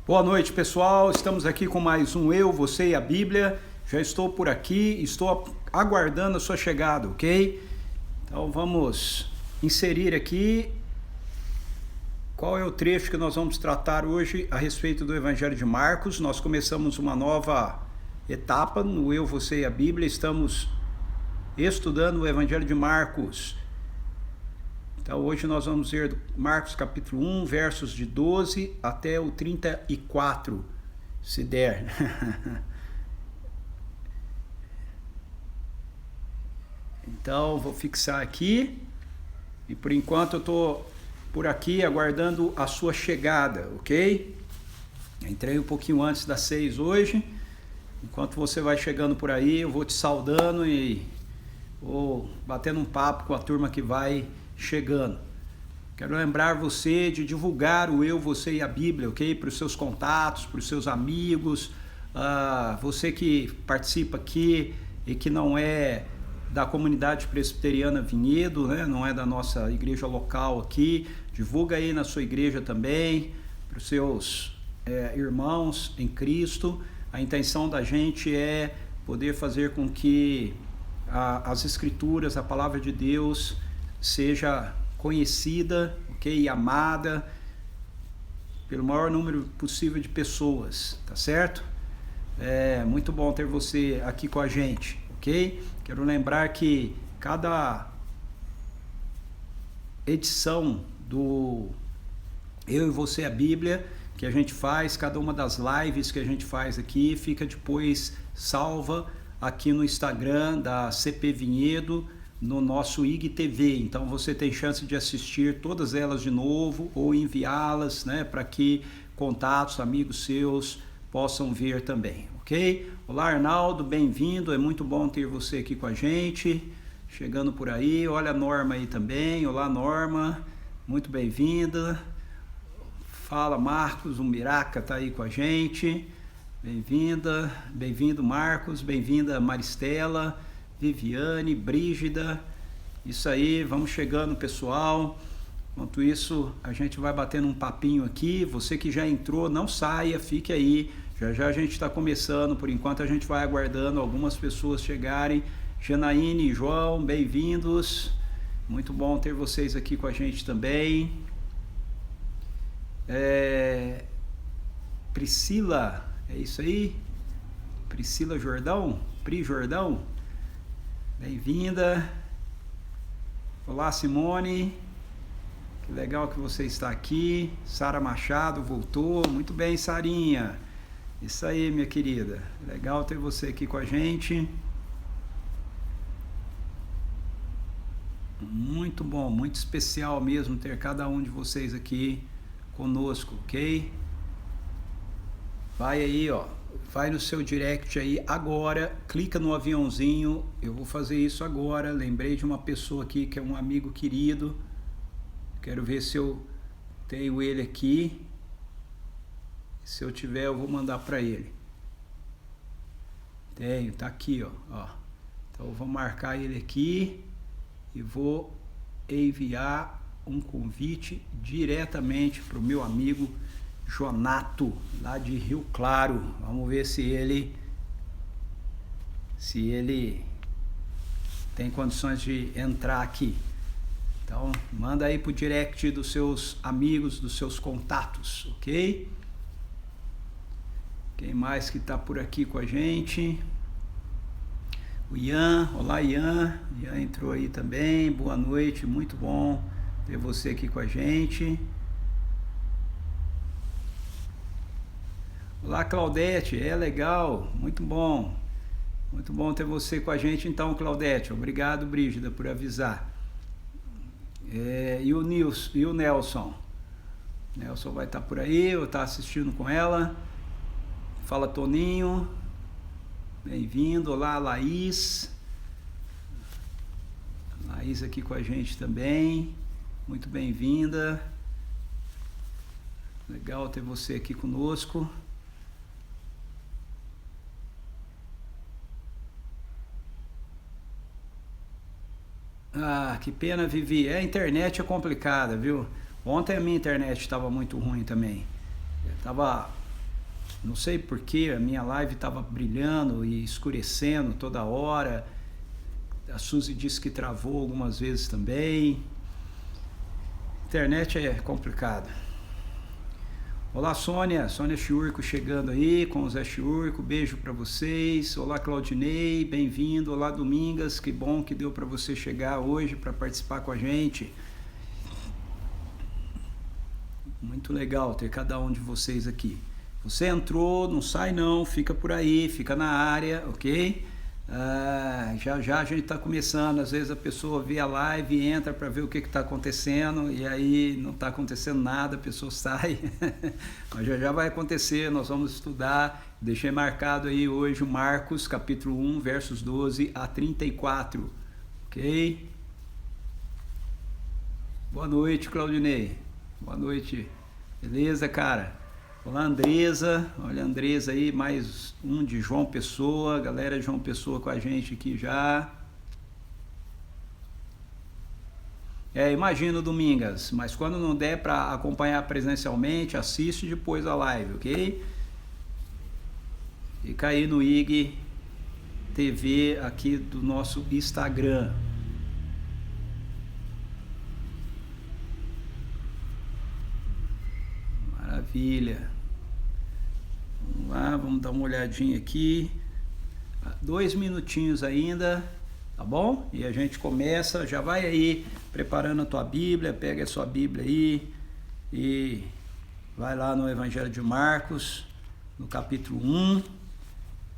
Boa noite, pessoal. Estamos aqui com mais um Eu, Você e a Bíblia. Já estou por aqui, estou aguardando a sua chegada, ok? Então vamos inserir aqui qual é o trecho que nós vamos tratar hoje a respeito do Evangelho de Marcos. Nós começamos uma nova etapa no Eu, Você e a Bíblia. Estamos estudando o Evangelho de Marcos. Então hoje nós vamos ver Marcos capítulo 1, versos de 12 até o 34, se der. Então vou fixar aqui e por enquanto eu estou por aqui aguardando a sua chegada, ok? Entrei um pouquinho antes das 6 hoje. Enquanto você vai chegando por aí, eu vou te saudando e vou batendo um papo com a turma que vai chegando. Quero lembrar você de divulgar o Eu, Você e a Bíblia, ok? Para os seus contatos, para os seus amigos, você que participa aqui e que não é da comunidade presbiteriana Vinhedo, né? Não é da nossa igreja local aqui, divulga aí na sua igreja também, para os seus irmãos em Cristo. A intenção da gente é poder fazer com que as Escrituras, a Palavra de Deus, seja conhecida, ok? E amada pelo maior número possível de pessoas, tá certo? É muito bom ter você aqui com a gente, ok? Quero lembrar que cada edição do Eu e Você a Bíblia que a gente faz, cada uma das lives que a gente faz aqui, fica depois salva aqui no Instagram da CP Vinhedo, no nosso IGTV. Então você tem chance de assistir todas elas de novo ou enviá-las, né, para que contatos, amigos seus possam ver também, ok? Olá, Arnaldo, bem-vindo, é muito bom ter você aqui com a gente, chegando por aí. Olha a Norma aí também. Olá, Norma, muito bem-vinda. Fala, Marcos, o Miraca tá aí com a gente, bem-vinda, bem-vindo, Marcos, bem-vinda, Maristela, Viviane, Brígida. Isso aí, vamos chegando, pessoal. Enquanto isso, a gente vai batendo um papinho aqui. Você que já entrou, não saia, fique aí. Já já a gente está começando. Por enquanto a gente vai aguardando algumas pessoas chegarem. Janaíne e João, bem-vindos. Muito bom ter vocês aqui com a gente também. Priscila, é isso aí? Priscila Jordão? Pri Jordão? Bem-vinda. Olá, Simone. Que legal que você está aqui. Sara Machado voltou. Muito bem, Sarinha. Isso aí, minha querida. Legal ter você aqui com a gente. Muito bom, muito especial mesmo ter cada um de vocês aqui conosco, ok? Vai aí, ó. Vai no seu direct aí agora, clica no aviãozinho. Eu vou fazer isso agora. Lembrei de uma pessoa aqui que é um amigo querido. Quero ver se eu tenho ele aqui. Se eu tiver, eu vou mandar para ele. Tenho, tá aqui, ó. Então eu vou marcar ele aqui e vou enviar um convite diretamente para o meu amigo Jonato, lá de Rio Claro. Vamos ver se ele tem condições de entrar aqui. Então, manda aí pro direct dos seus amigos, dos seus contatos, ok? Quem mais que tá por aqui com a gente? O Ian, olá Ian. Ian entrou aí também, boa noite, muito bom ter você aqui com a gente. Olá, Claudete, legal, muito bom ter você com a gente então, Claudete. Obrigado, Brígida, por avisar. E o Nelson vai estar por aí, eu estou assistindo com ela. Fala, Toninho, bem-vindo. Olá, Laís aqui com a gente também, muito bem-vinda. Legal ter você aqui conosco. Que pena, Vivi. A internet é complicada, viu? Ontem a minha internet estava muito ruim também. Estava Não sei porque a minha live estava brilhando e escurecendo toda hora. A Suzy disse que travou algumas vezes também. Internet é complicado. Olá, Sônia Chiurco chegando aí com o Zé Chiurco, beijo para vocês. Olá, Claudinei, bem-vindo. Olá, Domingas, que bom que deu para você chegar hoje para participar com a gente. Muito legal ter cada um de vocês aqui. Você entrou, não sai não, fica por aí, fica na área, ok? Já a gente está começando. Às vezes a pessoa vê a live e entra para ver o que está acontecendo e aí não está acontecendo nada, a pessoa sai. Mas já vai acontecer, nós vamos estudar. Deixei marcado aí hoje o Marcos capítulo 1, versos 12 a 34, ok? Boa noite, Claudinei. Boa noite, beleza, cara? Olá, Andresa, olha a Andresa aí, mais um de João Pessoa, galera de João Pessoa com a gente aqui já. Imagino, Domingas, mas quando não der para acompanhar presencialmente, assiste depois a live, ok? Fica aí no IG TV aqui do nosso Instagram. Maravilha. Vamos lá, vamos dar uma olhadinha aqui. 2 minutinhos ainda, tá bom? E a gente começa, já vai aí preparando a tua Bíblia, pega a sua Bíblia aí e vai lá no Evangelho de Marcos, no capítulo 1,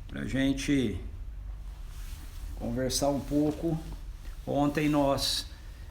pra gente conversar um pouco. Ontem nós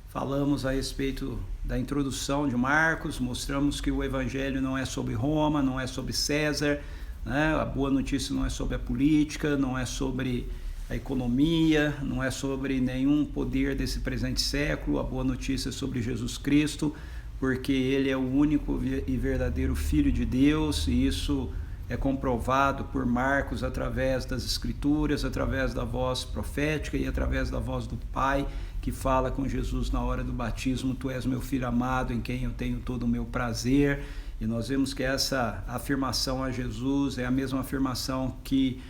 falamos a respeito da introdução de Marcos, mostramos que o Evangelho não é sobre Roma, não é sobre César, né? A boa notícia não é sobre a política, não é sobre a economia, não é sobre nenhum poder desse presente século. A boa notícia é sobre Jesus Cristo, porque Ele é o único e verdadeiro Filho de Deus, e isso é comprovado por Marcos através das Escrituras, através da voz profética e através da voz do Pai, que fala com Jesus na hora do batismo: Tu és meu Filho amado, em quem eu tenho todo o meu prazer. E nós vemos que essa afirmação a Jesus é a mesma afirmação que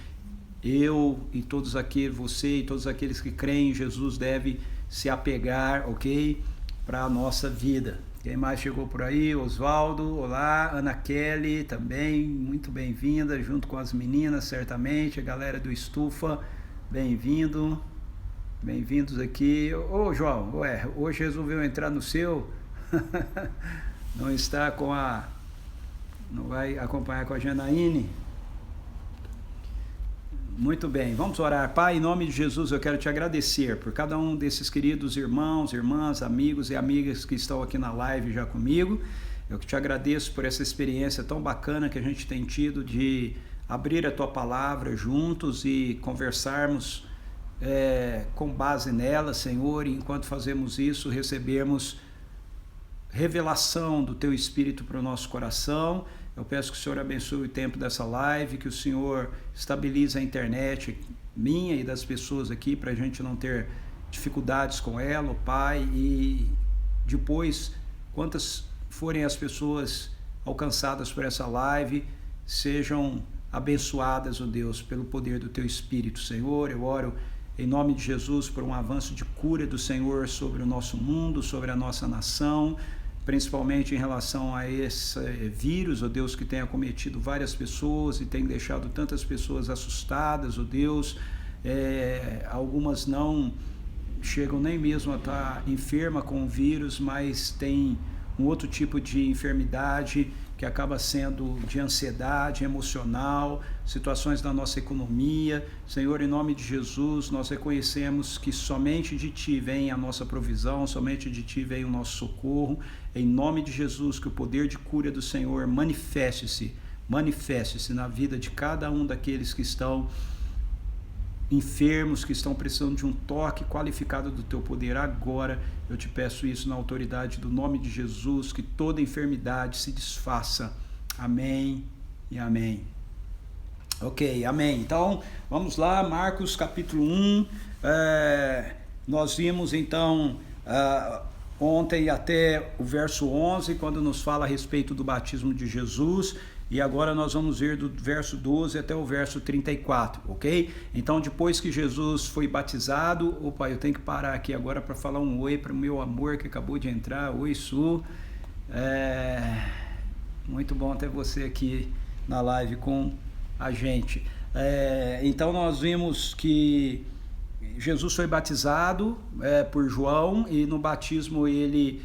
eu e todos aqueles, você e todos aqueles que creem em Jesus devem se apegar, ok? Para a nossa vida. Quem mais chegou por aí? Oswaldo, olá. Ana Kelly também, muito bem-vinda, junto com as meninas, certamente. A galera do Estufa, bem-vindo. Bem-vindos aqui. Ô, João, hoje resolveu entrar no seu? Não está com a... Não vai acompanhar com a Janaíne? Muito bem, vamos orar. Pai, em nome de Jesus, eu quero te agradecer por cada um desses queridos irmãos, irmãs, amigos e amigas que estão aqui na live já comigo. Eu te agradeço por essa experiência tão bacana que a gente tem tido de abrir a tua palavra juntos e conversarmos com base nela, Senhor, e enquanto fazemos isso, recebemos revelação do teu Espírito para o nosso coração. Eu peço que o Senhor abençoe o tempo dessa live, que o Senhor estabilize a internet minha e das pessoas aqui, para a gente não ter dificuldades com ela, Pai, e depois, quantas forem as pessoas alcançadas por essa live, sejam abençoadas, ó Deus, pelo poder do teu Espírito, Senhor. Eu oro em nome de Jesus por um avanço de cura do Senhor sobre o nosso mundo, sobre a nossa nação, principalmente em relação a esse vírus, ó Deus, que tem acometido várias pessoas e tem deixado tantas pessoas assustadas, ó Deus. Algumas não chegam nem mesmo a estar enferma com o vírus, mas tem um outro tipo de enfermidade que acaba sendo de ansiedade emocional, situações da nossa economia. Senhor, em nome de Jesus, nós reconhecemos que somente de Ti vem a nossa provisão, somente de Ti vem o nosso socorro. Em nome de Jesus, que o poder de cura do Senhor manifeste-se na vida de cada um daqueles que estão enfermos, que estão precisando de um toque qualificado do Teu poder agora. Eu te peço isso na autoridade do nome de Jesus, que toda enfermidade se desfaça. Amém e amém. Ok, amém. Então, vamos lá, Marcos capítulo 1. Nós vimos então ontem até o verso 11, quando nos fala a respeito do batismo de Jesus, e agora nós vamos ver do verso 12 até o verso 34, ok? Então, depois que Jesus foi batizado, opa, eu tenho que parar aqui agora para falar um oi para o meu amor que acabou de entrar. Oi, Su. Muito bom ter você aqui na live com a gente. Então, nós vimos que Jesus foi batizado por João, e no batismo ele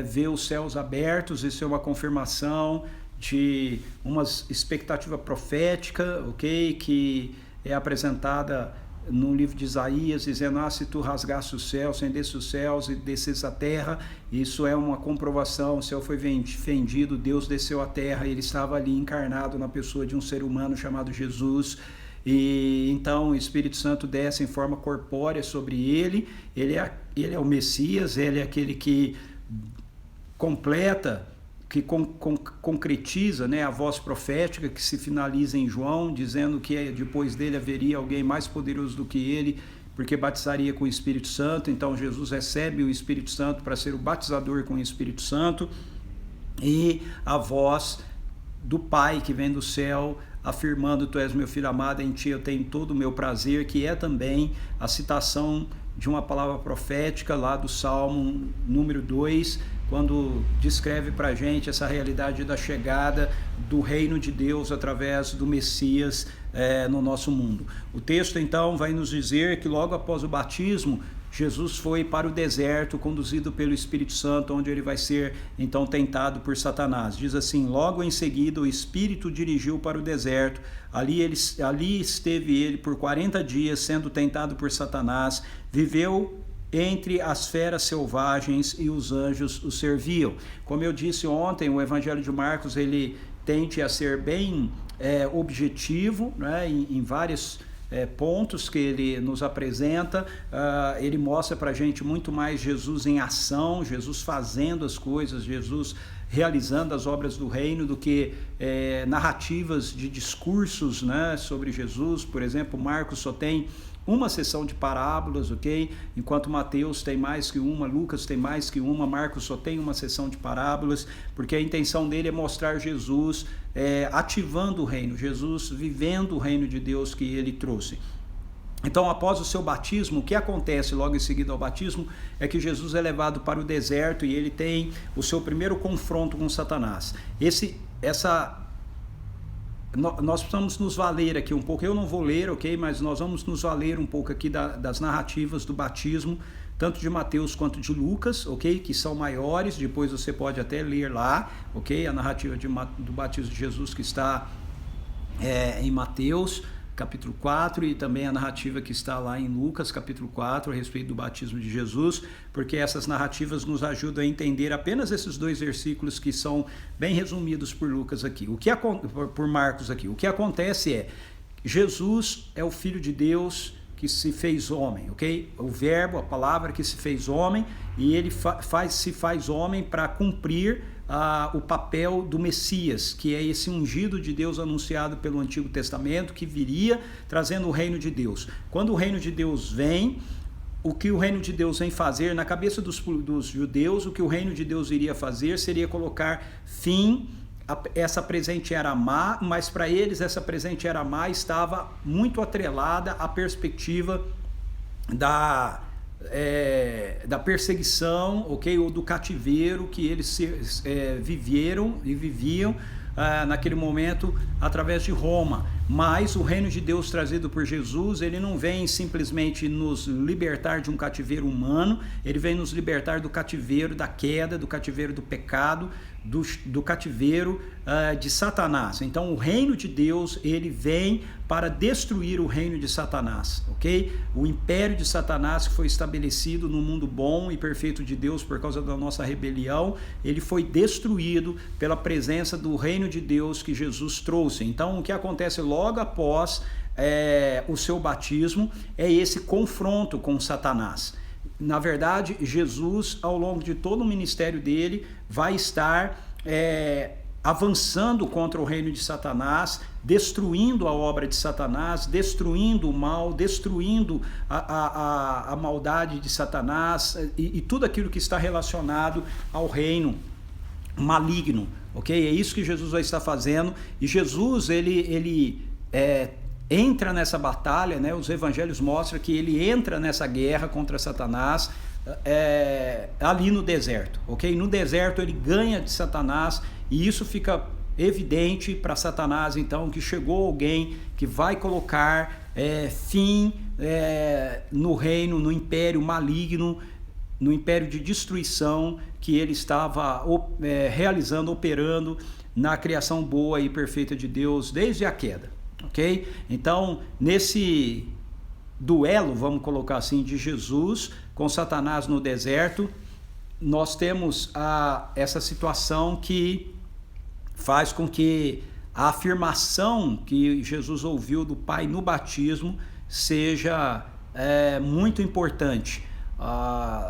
vê os céus abertos. Isso é uma confirmação de uma expectativa profética, ok? Que é apresentada no livro de Isaías, dizendo: se tu rasgasse os céus, fendesse os céus e descesse a terra. Isso é uma comprovação. O céu foi fendido, Deus desceu à terra, ele estava ali encarnado na pessoa de um ser humano chamado Jesus. E então o Espírito Santo desce em forma corpórea sobre ele. Ele é o Messias, ele é aquele que completa, que concretiza, né, a voz profética que se finaliza em João, dizendo que depois dele haveria alguém mais poderoso do que ele, porque batizaria com o Espírito Santo. Então Jesus recebe o Espírito Santo para ser o batizador com o Espírito Santo, e a voz do Pai que vem do céu afirmando: tu és meu filho amado, em ti eu tenho todo o meu prazer, que é também a citação de uma palavra profética lá do Salmo número 2, quando descreve para a gente essa realidade da chegada do reino de Deus através do Messias no nosso mundo. O texto então vai nos dizer que logo após o batismo, Jesus foi para o deserto, conduzido pelo Espírito Santo, onde ele vai ser então tentado por Satanás. Diz assim: logo em seguida o Espírito dirigiu para o deserto. Ali esteve ele por 40 dias, sendo tentado por Satanás. Viveu entre as feras selvagens, e os anjos o serviam. Como eu disse ontem, o Evangelho de Marcos ele tende a ser bem objetivo, né, em vários pontos que ele nos apresenta. Ele mostra para a gente muito mais Jesus em ação, Jesus fazendo as coisas, Jesus realizando as obras do reino, do que narrativas de discursos, né, sobre Jesus. Por exemplo, Marcos só tem uma seção de parábolas, ok? Enquanto Mateus tem mais que uma, Lucas tem mais que uma, Marcos só tem uma seção de parábolas, porque a intenção dele é mostrar Jesus ativando o reino, Jesus vivendo o reino de Deus que ele trouxe. Então, após o seu batismo, o que acontece logo em seguida ao batismo é que Jesus é levado para o deserto, e ele tem o seu primeiro confronto com Satanás. Nós precisamos nos valer aqui um pouco. Eu não vou ler, ok? Mas nós vamos nos valer um pouco aqui das narrativas do batismo, tanto de Mateus quanto de Lucas, ok? Que são maiores. Depois você pode até ler lá, ok? A narrativa do batismo de Jesus que está em Mateus capítulo 4, e também a narrativa que está lá em Lucas capítulo 4 a respeito do batismo de Jesus, porque essas narrativas nos ajudam a entender apenas esses dois versículos que são bem resumidos por Lucas aqui. Por Marcos aqui. O que acontece é: Jesus é o Filho de Deus que se fez homem, ok? O verbo, a palavra que se fez homem, e ele se faz homem para cumprir o papel do Messias, que é esse ungido de Deus anunciado pelo Antigo Testamento, que viria trazendo o reino de Deus. Quando o reino de Deus vem, o que o reino de Deus vem fazer, na cabeça dos judeus, o que o reino de Deus iria fazer seria colocar fim a essa presente era má, mas para eles essa presente era má estava muito atrelada à perspectiva da perseguição, ok, ou do cativeiro que eles viveram e viviam naquele momento através de Roma. Mas o reino de Deus trazido por Jesus, ele não vem simplesmente nos libertar de um cativeiro humano, ele vem nos libertar do cativeiro da queda, do cativeiro do pecado, do cativeiro de Satanás. Então o reino de Deus, ele vem para destruir o reino de Satanás, ok? O império de Satanás, que foi estabelecido no mundo bom e perfeito de Deus por causa da nossa rebelião, ele foi destruído pela presença do reino de Deus que Jesus trouxe. Então o que acontece logo após o seu batismo é esse confronto com Satanás. Na verdade, Jesus, ao longo de todo o ministério dele, vai estar avançando contra o reino de Satanás, destruindo a obra de Satanás, destruindo o mal, destruindo a maldade de Satanás e tudo aquilo que está relacionado ao reino maligno, ok? É isso que Jesus vai estar fazendo, e Jesus, ele entra nessa batalha, né? Os evangelhos mostram que ele entra nessa guerra contra Satanás, ali no deserto, ok? No deserto ele ganha de Satanás, e isso fica evidente para Satanás, então, que chegou alguém que vai colocar fim no reino, no império maligno, no império de destruição que ele estava realizando, operando na criação boa e perfeita de Deus desde a queda, ok? Então, nesse duelo, vamos colocar assim, de Jesus com Satanás no deserto, nós temos essa situação que faz com que a afirmação que Jesus ouviu do Pai no batismo seja muito importante.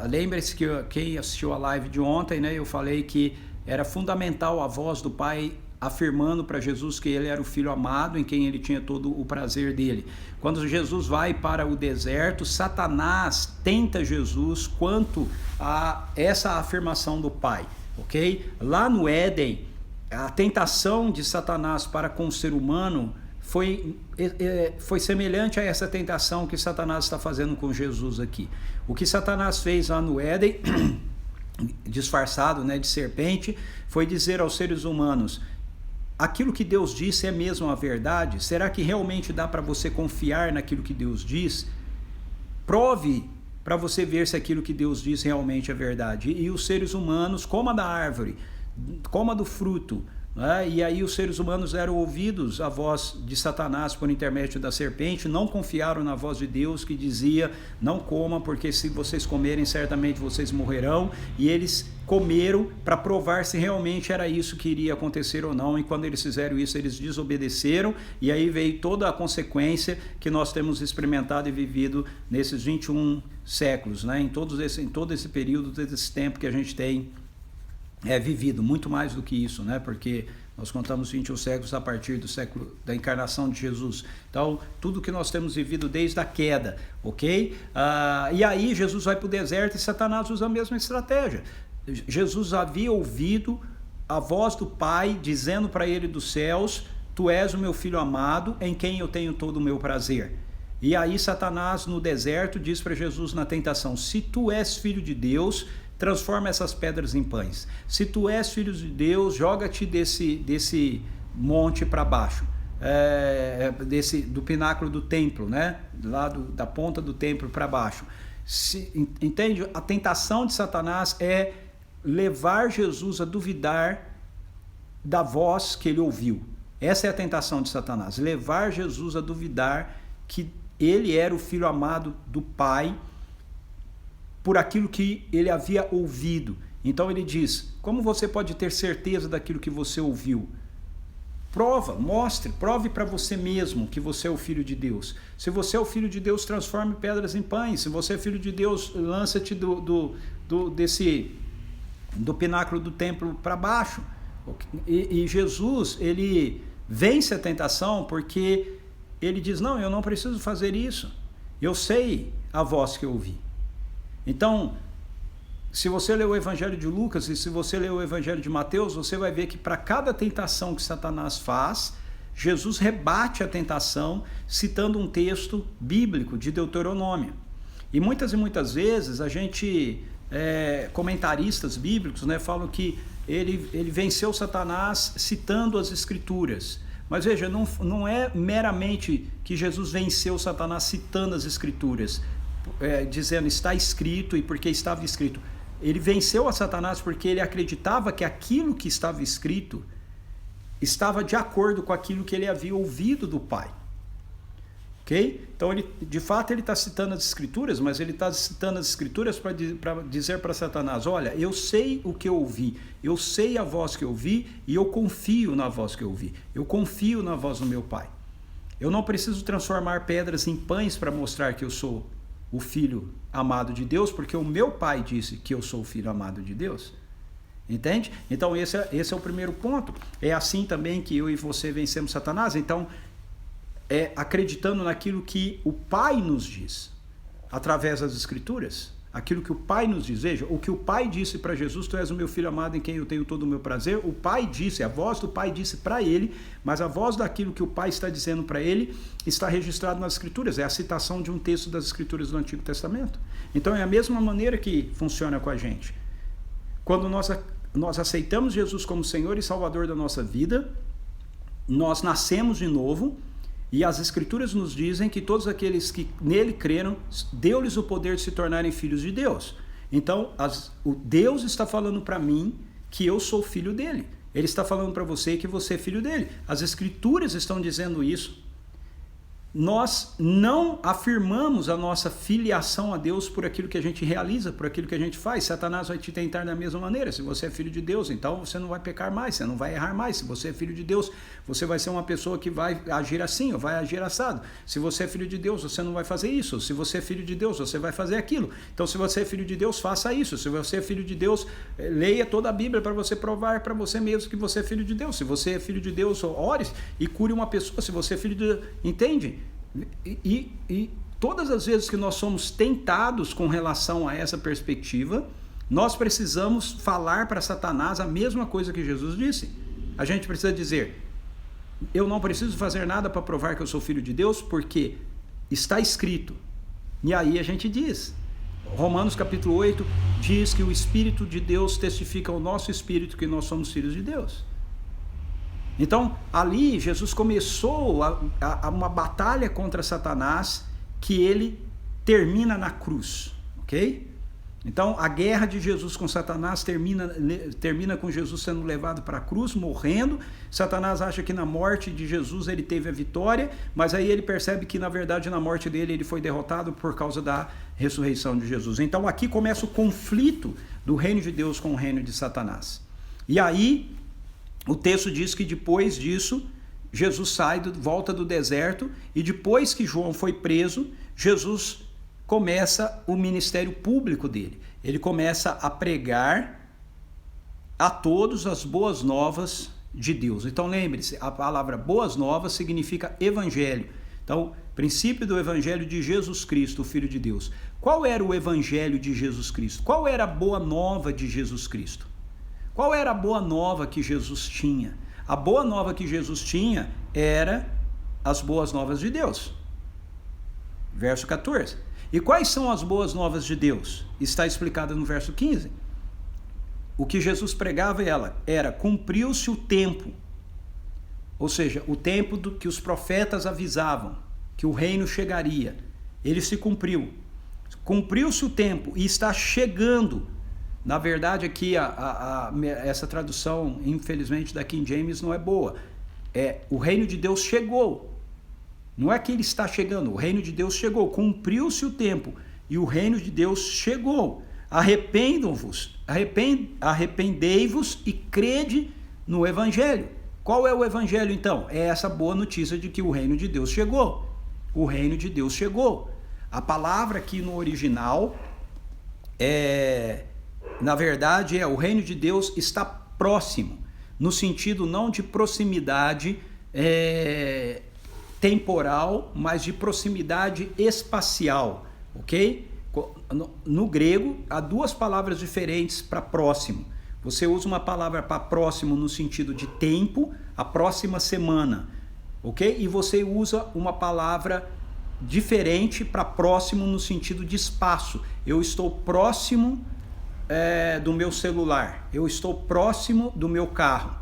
Lembre-se que quem assistiu a live de ontem, né, eu falei que era fundamental a voz do Pai afirmando para Jesus que ele era o Filho amado, em quem ele tinha todo o prazer dele. Quando Jesus vai para o deserto, Satanás tenta Jesus quanto a essa afirmação do Pai, ok? Lá no Éden, a tentação de Satanás para com o ser humano foi semelhante a essa tentação que Satanás está fazendo com Jesus aqui. O que Satanás fez lá no Éden, disfarçado, né, de serpente, foi dizer aos seres humanos: aquilo que Deus disse é mesmo a verdade? Será que realmente dá para você confiar naquilo que Deus diz? Prove para você ver se aquilo que Deus diz realmente é verdade. E os seres humanos, coma da árvore, coma do fruto, né? E aí os seres humanos deram ouvidos à voz de Satanás por intermédio da serpente, não confiaram na voz de Deus que dizia: não coma, porque se vocês comerem certamente vocês morrerão. E eles comeram para provar se realmente era isso que iria acontecer ou não, e quando eles fizeram isso eles desobedeceram, e aí veio toda a consequência que nós temos experimentado e vivido nesses 21 séculos, né? Em todo esse período, desse tempo que a gente tem vivido, muito mais do que isso, né? Porque nós contamos 21 séculos a partir do século da encarnação de Jesus. Então, tudo que nós temos vivido desde a queda, ok? E aí Jesus vai para o deserto e Satanás usa a mesma estratégia. Jesus havia ouvido a voz do Pai dizendo para ele dos céus: tu és o meu filho amado, em quem eu tenho todo o meu prazer. E aí Satanás no deserto diz para Jesus na tentação: se tu és filho de Deus, transforma essas pedras em pães. Se tu és filho de Deus, joga-te desse monte para baixo, do pináculo do templo, né? Lá da ponta do templo para baixo. Entende? A tentação de Satanás é levar Jesus a duvidar da voz que ele ouviu. Essa é a tentação de Satanás, levar Jesus a duvidar que ele era o filho amado do Pai, por aquilo que ele havia ouvido. Então ele diz: como você pode ter certeza daquilo que você ouviu? Prove para você mesmo que você é o Filho de Deus. Se você é o Filho de Deus, transforme pedras em pães. Se você é Filho de Deus, lança-te do pináculo do templo para baixo. E Jesus, ele vence a tentação porque ele diz: não, eu não preciso fazer isso. Eu sei a voz que eu ouvi. Então, se você ler o Evangelho de Lucas e se você ler o Evangelho de Mateus, você vai ver que para cada tentação que Satanás faz, Jesus rebate a tentação citando um texto bíblico de Deuteronômio. E muitas vezes a gente, comentaristas bíblicos, né, falam que ele venceu Satanás citando as Escrituras. Mas veja, não é meramente que Jesus venceu Satanás citando as Escrituras, dizendo está escrito e porque estava escrito. Ele venceu a Satanás porque ele acreditava que aquilo que estava escrito estava de acordo com aquilo que ele havia ouvido do Pai. Ok? Então, de fato, ele está citando as Escrituras, mas ele está citando as Escrituras para dizer para Satanás: olha, eu sei o que eu ouvi, eu sei a voz que eu ouvi e eu confio na voz que eu ouvi, eu confio na voz do meu Pai. Eu não preciso transformar pedras em pães para mostrar que eu sou o Filho amado de Deus, porque o meu Pai disse que eu sou o Filho amado de Deus. Entende? Então esse é o primeiro ponto. É assim também que eu e você vencemos Satanás. Então, acreditando naquilo que o Pai nos diz, através das Escrituras. Aquilo que o Pai nos diz. Veja, o que o Pai disse para Jesus: tu és o meu filho amado em quem eu tenho todo o meu prazer. O Pai disse, a voz do Pai disse para ele, mas a voz daquilo que o Pai está dizendo para ele está registrado nas Escrituras. É a citação de um texto das Escrituras do Antigo Testamento. Então é a mesma maneira que funciona com a gente. Quando nós aceitamos Jesus como Senhor e Salvador da nossa vida, nós nascemos de novo. E as Escrituras nos dizem que todos aqueles que nele creram, deu-lhes o poder de se tornarem filhos de Deus. Então, o Deus está falando para mim que eu sou filho dele. Ele está falando para você que você é filho dele. As Escrituras estão dizendo isso. Nós não afirmamos a nossa filiação a Deus por aquilo que a gente realiza, por aquilo que a gente faz. Satanás vai te tentar da mesma maneira. Se você é filho de Deus, então você não vai pecar mais, você não vai errar mais. Se você é filho de Deus, você vai ser uma pessoa que vai agir assim ou vai agir assado. Se você é filho de Deus, você não vai fazer isso. Se você é filho de Deus, você vai fazer aquilo. Então, se você é filho de Deus, faça isso. Se você é filho de Deus, leia toda a Bíblia para você provar para você mesmo que você é filho de Deus. Se você é filho de Deus, ore e cure uma pessoa. Se você é filho de Deus, entende? E todas as vezes que nós somos tentados com relação a essa perspectiva, nós precisamos falar para Satanás a mesma coisa que Jesus disse. A gente precisa dizer: eu não preciso fazer nada para provar que eu sou filho de Deus, porque está escrito. E aí a gente diz, Romanos capítulo 8 diz que o Espírito de Deus testifica ao nosso espírito que nós somos filhos de Deus. Então, ali, Jesus começou uma batalha contra Satanás, que ele termina na cruz, ok? Então, a guerra de Jesus com Satanás termina com Jesus sendo levado para a cruz, morrendo. Satanás acha que na morte de Jesus ele teve a vitória, mas aí ele percebe que, na verdade, na morte dele ele foi derrotado por causa da ressurreição de Jesus. Então, aqui começa o conflito do reino de Deus com o reino de Satanás. E aí, o texto diz que depois disso, Jesus volta do deserto, e depois que João foi preso, Jesus começa o ministério público dele. Ele começa a pregar a todos as boas novas de Deus. Então lembre-se, a palavra boas novas significa evangelho. Então, princípio do evangelho de Jesus Cristo, o Filho de Deus. Qual era o evangelho de Jesus Cristo? Qual era a boa nova de Jesus Cristo? Qual era a boa nova que Jesus tinha? A boa nova que Jesus tinha era as boas novas de Deus. Verso 14. E quais são as boas novas de Deus? Está explicado no verso 15. O que Jesus pregava era cumpriu-se o tempo. Ou seja, o tempo que os profetas avisavam que o reino chegaria. Ele se cumpriu. Cumpriu-se o tempo e está chegando. Na verdade, aqui essa tradução, infelizmente, da King James não é boa. O reino de Deus chegou. Não é que ele está chegando, o reino de Deus chegou. Cumpriu-se o tempo e o reino de Deus chegou. Arrependei-vos e crede no Evangelho. Qual é o Evangelho, então? É essa boa notícia de que o reino de Deus chegou. O reino de Deus chegou. A palavra aqui no original na verdade, o reino de Deus está próximo, no sentido não de proximidade temporal, mas de proximidade espacial, ok? No grego, há duas palavras diferentes para próximo. Você usa uma palavra para próximo no sentido de tempo, a próxima semana, ok? E você usa uma palavra diferente para próximo no sentido de espaço. Eu estou próximo do meu celular, eu estou próximo do meu carro.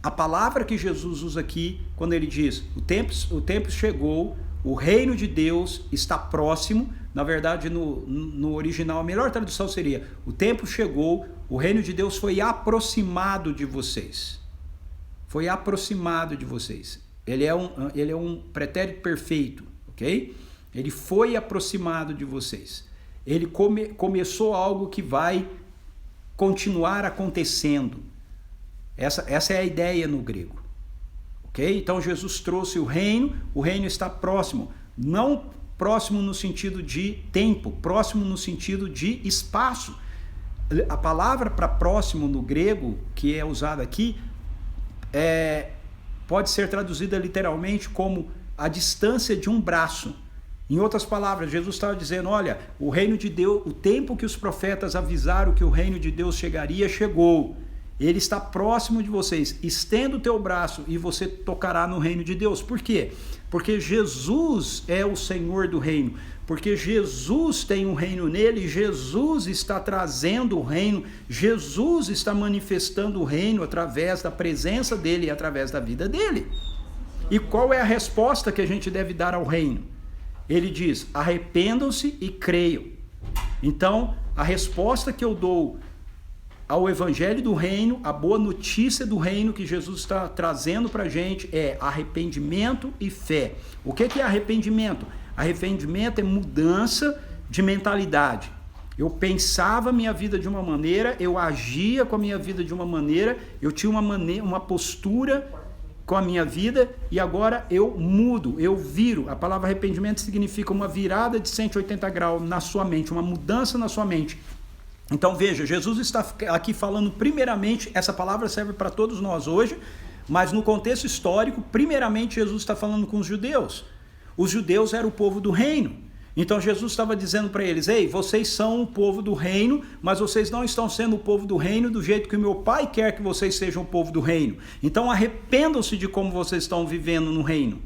A palavra que Jesus usa aqui, quando ele diz o tempo chegou, o reino de Deus está próximo, na verdade no original a melhor tradução seria: o tempo chegou, o reino de Deus foi aproximado de vocês. Foi aproximado de vocês. Ele é um pretérito perfeito, ok? Ele foi aproximado de vocês. Ele começou algo que vai continuar acontecendo. Essa é a ideia no grego. Ok? Então Jesus trouxe o reino está próximo. Não próximo no sentido de tempo, próximo no sentido de espaço. A palavra para próximo no grego, que é usada aqui, pode ser traduzida literalmente como a distância de um braço. Em outras palavras, Jesus estava dizendo, olha, o reino de Deus, o tempo que os profetas avisaram que o reino de Deus chegaria, chegou. Ele está próximo de vocês. Estenda o teu braço e você tocará no reino de Deus. Por quê? Porque Jesus é o Senhor do reino. Porque Jesus tem um reino nele, Jesus está trazendo o reino, Jesus está manifestando o reino através da presença dele e através da vida dele. E qual é a resposta que a gente deve dar ao reino? Ele diz, arrependam-se e creiam. Então, a resposta que eu dou ao evangelho do reino, a boa notícia do reino que Jesus está trazendo para a gente é arrependimento e fé. O que é arrependimento? Arrependimento é mudança de mentalidade. Eu pensava a minha vida de uma maneira, eu agia com a minha vida de uma maneira, eu tinha uma postura com a minha vida e agora eu mudo, eu viro. A palavra arrependimento significa uma virada de 180 graus na sua mente, uma mudança na sua mente. Então veja, Jesus está aqui falando primeiramente, essa palavra serve para todos nós hoje, mas no contexto histórico, primeiramente Jesus está falando com os judeus. Os judeus eram o povo do reino. Então Jesus estava dizendo para eles, ei, vocês são o povo do reino, mas vocês não estão sendo o povo do reino do jeito que o meu pai quer que vocês sejam o povo do reino. Então arrependam-se de como vocês estão vivendo no reino.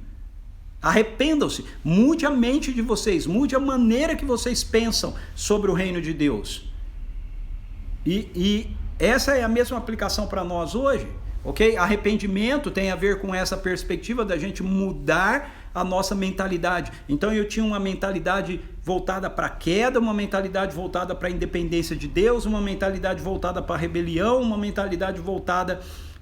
Arrependam-se, mude a mente de vocês, mude a maneira que vocês pensam sobre o reino de Deus. E essa é a mesma aplicação para nós hoje, ok? Arrependimento tem a ver com essa perspectiva da gente mudar a nossa mentalidade. Então eu tinha uma mentalidade voltada para a queda, uma mentalidade voltada para a independência de Deus, uma mentalidade voltada para a rebelião, uma mentalidade voltada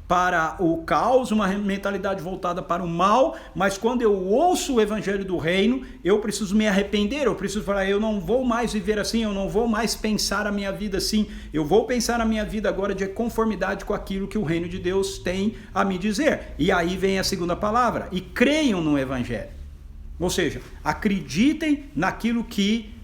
para o caos, uma mentalidade voltada para o mal, mas quando eu ouço o evangelho do reino, eu preciso me arrepender, eu preciso falar, eu não vou mais viver assim, eu não vou mais pensar a minha vida assim, eu vou pensar a minha vida agora de conformidade com aquilo que o reino de Deus tem a me dizer. E aí vem a segunda palavra, e creiam no evangelho. Ou seja, acreditem naquilo que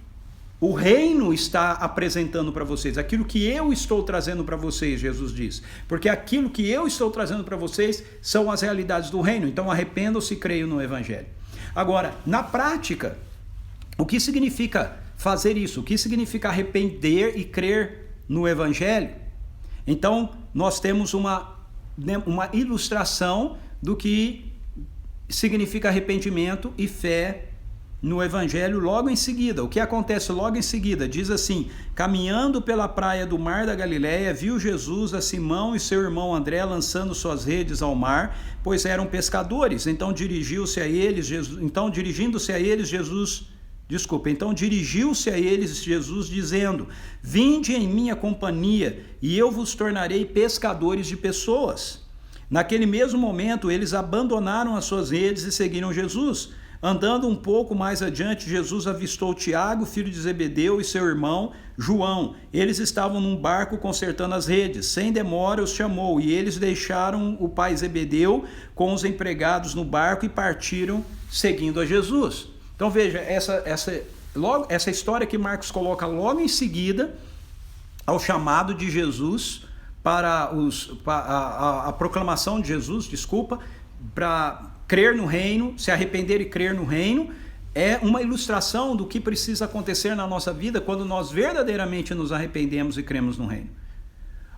o reino está apresentando para vocês, aquilo que eu estou trazendo para vocês, Jesus diz. Porque aquilo que eu estou trazendo para vocês são as realidades do reino. Então arrependam-se e creiam no evangelho. Agora, na prática, o que significa fazer isso? O que significa arrepender e crer no evangelho? Então, nós temos uma ilustração do que significa arrependimento e fé no evangelho logo em seguida. O que acontece logo em seguida? Diz assim, caminhando pela praia do mar da Galileia, viu Jesus a Simão e seu irmão André lançando suas redes ao mar, pois eram pescadores. Então dirigiu-se a eles Jesus dizendo, vinde em minha companhia e eu vos tornarei pescadores de pessoas. Naquele mesmo momento eles abandonaram as suas redes e seguiram Jesus. Andando um pouco mais adiante, Jesus avistou Tiago, filho de Zebedeu, e seu irmão João. Eles estavam num barco consertando as redes. Sem demora os chamou, e eles deixaram o pai Zebedeu com os empregados no barco e partiram seguindo a Jesus. Então veja, essa história que Marcos coloca logo em seguida ao chamado de Jesus para a proclamação de Jesus, para crer no reino, se arrepender e crer no reino, é uma ilustração do que precisa acontecer na nossa vida quando nós verdadeiramente nos arrependemos e cremos no reino.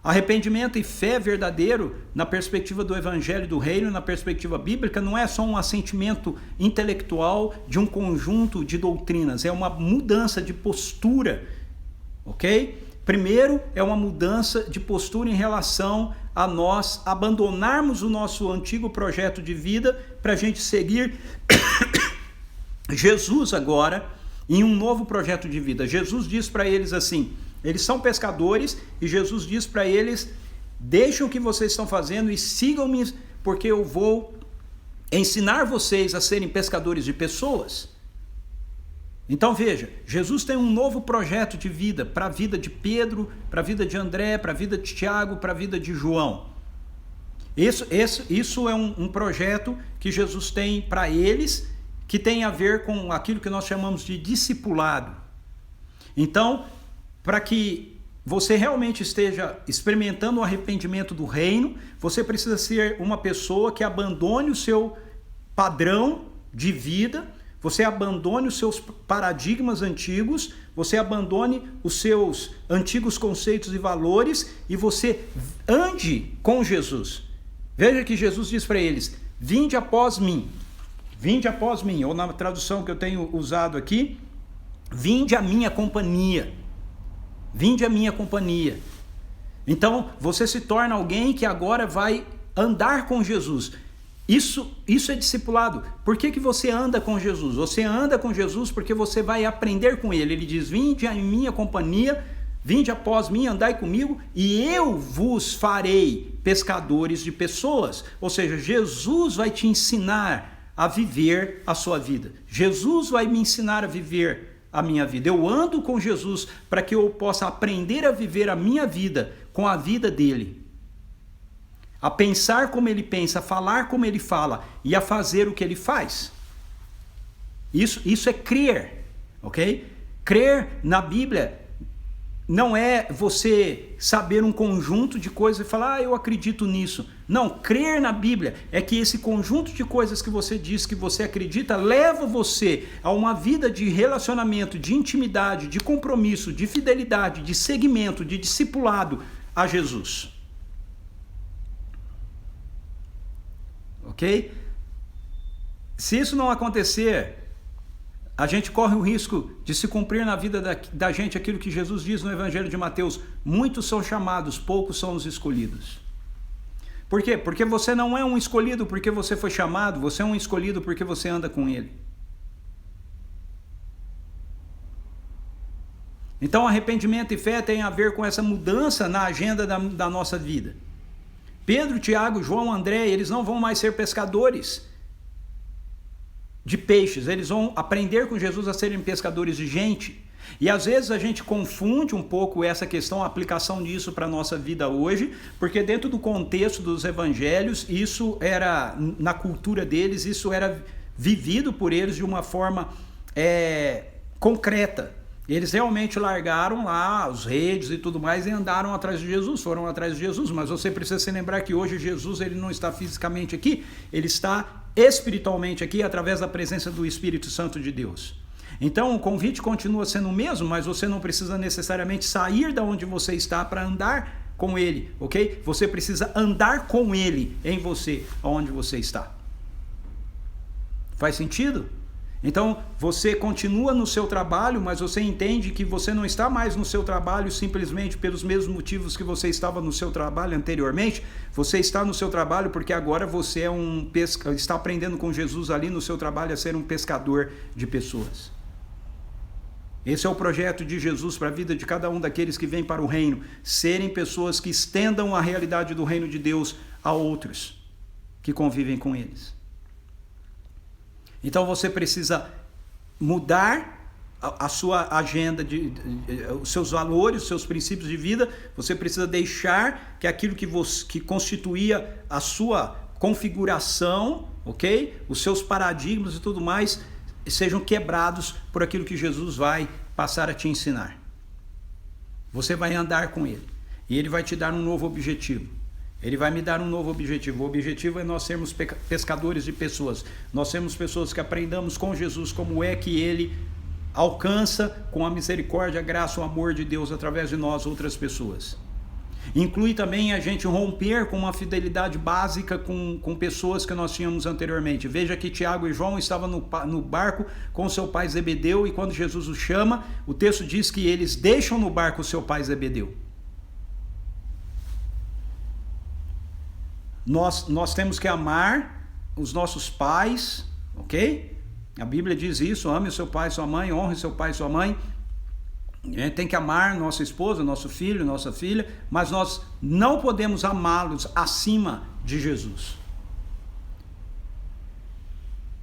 Arrependimento e fé verdadeiro, na perspectiva do evangelho do reino, na perspectiva bíblica, não é só um assentimento intelectual de um conjunto de doutrinas, é uma mudança de postura, ok? Primeiro, é uma mudança de postura em relação a nós abandonarmos o nosso antigo projeto de vida para a gente seguir Jesus agora em um novo projeto de vida. Jesus diz para eles assim, eles são pescadores e Jesus diz para eles, deixem o que vocês estão fazendo e sigam-me porque eu vou ensinar vocês a serem pescadores de pessoas. Então veja, Jesus tem um novo projeto de vida para a vida de Pedro, para a vida de André, para a vida de Tiago, para a vida de João. Isso é um projeto que Jesus tem para eles, que tem a ver com aquilo que nós chamamos de discipulado. Então, para que você realmente esteja experimentando o arrependimento do reino, você precisa ser uma pessoa que abandone o seu padrão de vida, você abandone os seus paradigmas antigos, você abandone os seus antigos conceitos e valores e você ande com Jesus. Veja que Jesus diz para eles: vinde após mim, ou na tradução que eu tenho usado aqui, vinde à minha companhia. Vinde à minha companhia. Então, você se torna alguém que agora vai andar com Jesus. Isso é discipulado. Por que você anda com Jesus? Você anda com Jesus porque você vai aprender com ele. Ele diz: vinde à minha companhia, vinde após mim, andai comigo, e eu vos farei pescadores de pessoas. Ou seja, Jesus vai te ensinar a viver a sua vida. Jesus vai me ensinar a viver a minha vida. Eu ando com Jesus para que eu possa aprender a viver a minha vida com a vida dele. A pensar como ele pensa, a falar como ele fala e a fazer o que ele faz. Isso é crer, ok? Crer na Bíblia não é você saber um conjunto de coisas e falar: eu acredito nisso. Não, crer na Bíblia é que esse conjunto de coisas que você diz que você acredita leva você a uma vida de relacionamento, de intimidade, de compromisso, de fidelidade, de seguimento, de discipulado a Jesus. Ok? Se isso não acontecer, a gente corre o risco de se cumprir na vida da gente aquilo que Jesus diz no Evangelho de Mateus: muitos são chamados, poucos são os escolhidos. Por quê? Porque você não é um escolhido porque você foi chamado, você é um escolhido porque você anda com ele. Então, arrependimento e fé tem a ver com essa mudança na agenda da nossa vida. Pedro, Tiago, João, André, eles não vão mais ser pescadores de peixes, eles vão aprender com Jesus a serem pescadores de gente. E às vezes a gente confunde um pouco essa questão, a aplicação disso para a nossa vida hoje, porque dentro do contexto dos evangelhos, isso era, na cultura deles, isso era vivido por eles de uma forma concreta. Eles realmente largaram lá os redes e tudo mais e andaram atrás de Jesus, foram atrás de Jesus. Mas você precisa se lembrar que hoje Jesus ele não está fisicamente aqui, ele está espiritualmente aqui através da presença do Espírito Santo de Deus. Então o convite continua sendo o mesmo, mas você não precisa necessariamente sair da onde você está para andar com ele, ok? Você precisa andar com ele em você, aonde você está. Faz sentido? Então, você continua no seu trabalho, mas você entende que você não está mais no seu trabalho simplesmente pelos mesmos motivos que você estava no seu trabalho anteriormente. Você está no seu trabalho porque agora você está aprendendo com Jesus ali no seu trabalho a ser um pescador de pessoas. Esse é o projeto de Jesus para a vida de cada um daqueles que vêm para o reino. Serem pessoas que estendam a realidade do reino de Deus a outros que convivem com eles. Então você precisa mudar a sua agenda, os seus valores, os seus princípios de vida. Você precisa deixar que aquilo que constituía a sua configuração, ok? Os seus paradigmas e tudo mais sejam quebrados por aquilo que Jesus vai passar a te ensinar. Você vai andar com ele e ele vai te dar um novo objetivo. Ele vai me dar um novo objetivo. O objetivo é nós sermos pescadores de pessoas. Nós sermos pessoas que aprendamos com Jesus como é que ele alcança com a misericórdia, a graça, o amor de Deus através de nós outras pessoas. Inclui também a gente romper com uma fidelidade básica com pessoas que nós tínhamos anteriormente. Veja que Tiago e João estavam no barco com seu pai Zebedeu e quando Jesus os chama, o texto diz que eles deixam no barco o seu pai Zebedeu. Nós temos que amar os nossos pais, ok? A Bíblia diz isso: ame o seu pai e sua mãe, honre seu pai e sua mãe. Tem que amar nossa esposa, nosso filho, nossa filha, mas nós não podemos amá-los acima de Jesus.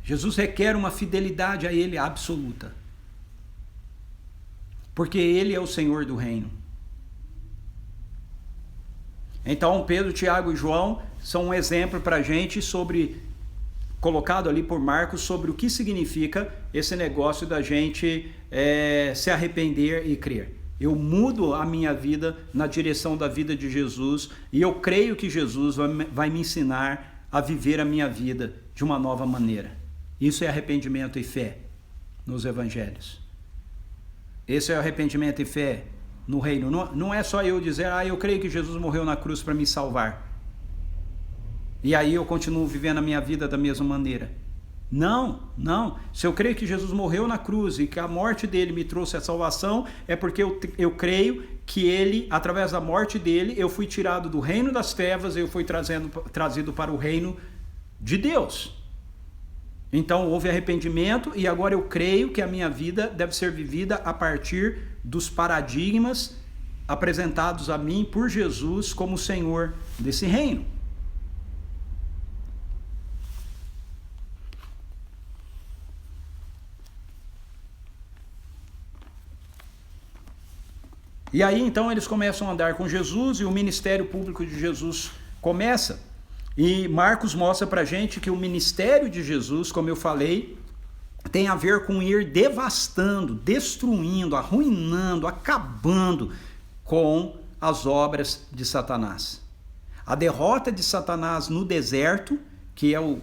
Jesus requer uma fidelidade a Ele absoluta, porque Ele é o Senhor do reino. Então Pedro, Tiago e João são um exemplo para a gente colocado ali por Marcos, sobre o que significa esse negócio da gente se arrepender e crer. eu mudo a minha vida na direção da vida de Jesus e eu creio que Jesus vai me ensinar a viver a minha vida de uma nova maneira. Isso é arrependimento e fé nos evangelhos. Esse é arrependimento e fé no reino. Não é só eu dizer, eu creio que Jesus morreu na cruz para me salvar. E aí eu continuo vivendo a minha vida da mesma maneira. Não. Se eu creio que Jesus morreu na cruz e que a morte dele me trouxe a salvação, é porque eu creio que ele, através da morte dele, eu fui tirado do reino das trevas e eu fui trazido para o reino de Deus. Então houve arrependimento e agora eu creio que a minha vida deve ser vivida a partir dos paradigmas apresentados a mim por Jesus como Senhor desse reino. E aí então eles começam a andar com Jesus e o ministério público de Jesus começa. E Marcos mostra pra gente que o ministério de Jesus, como eu falei, tem a ver com ir devastando, destruindo, arruinando, acabando com as obras de Satanás. A derrota de Satanás no deserto, que é o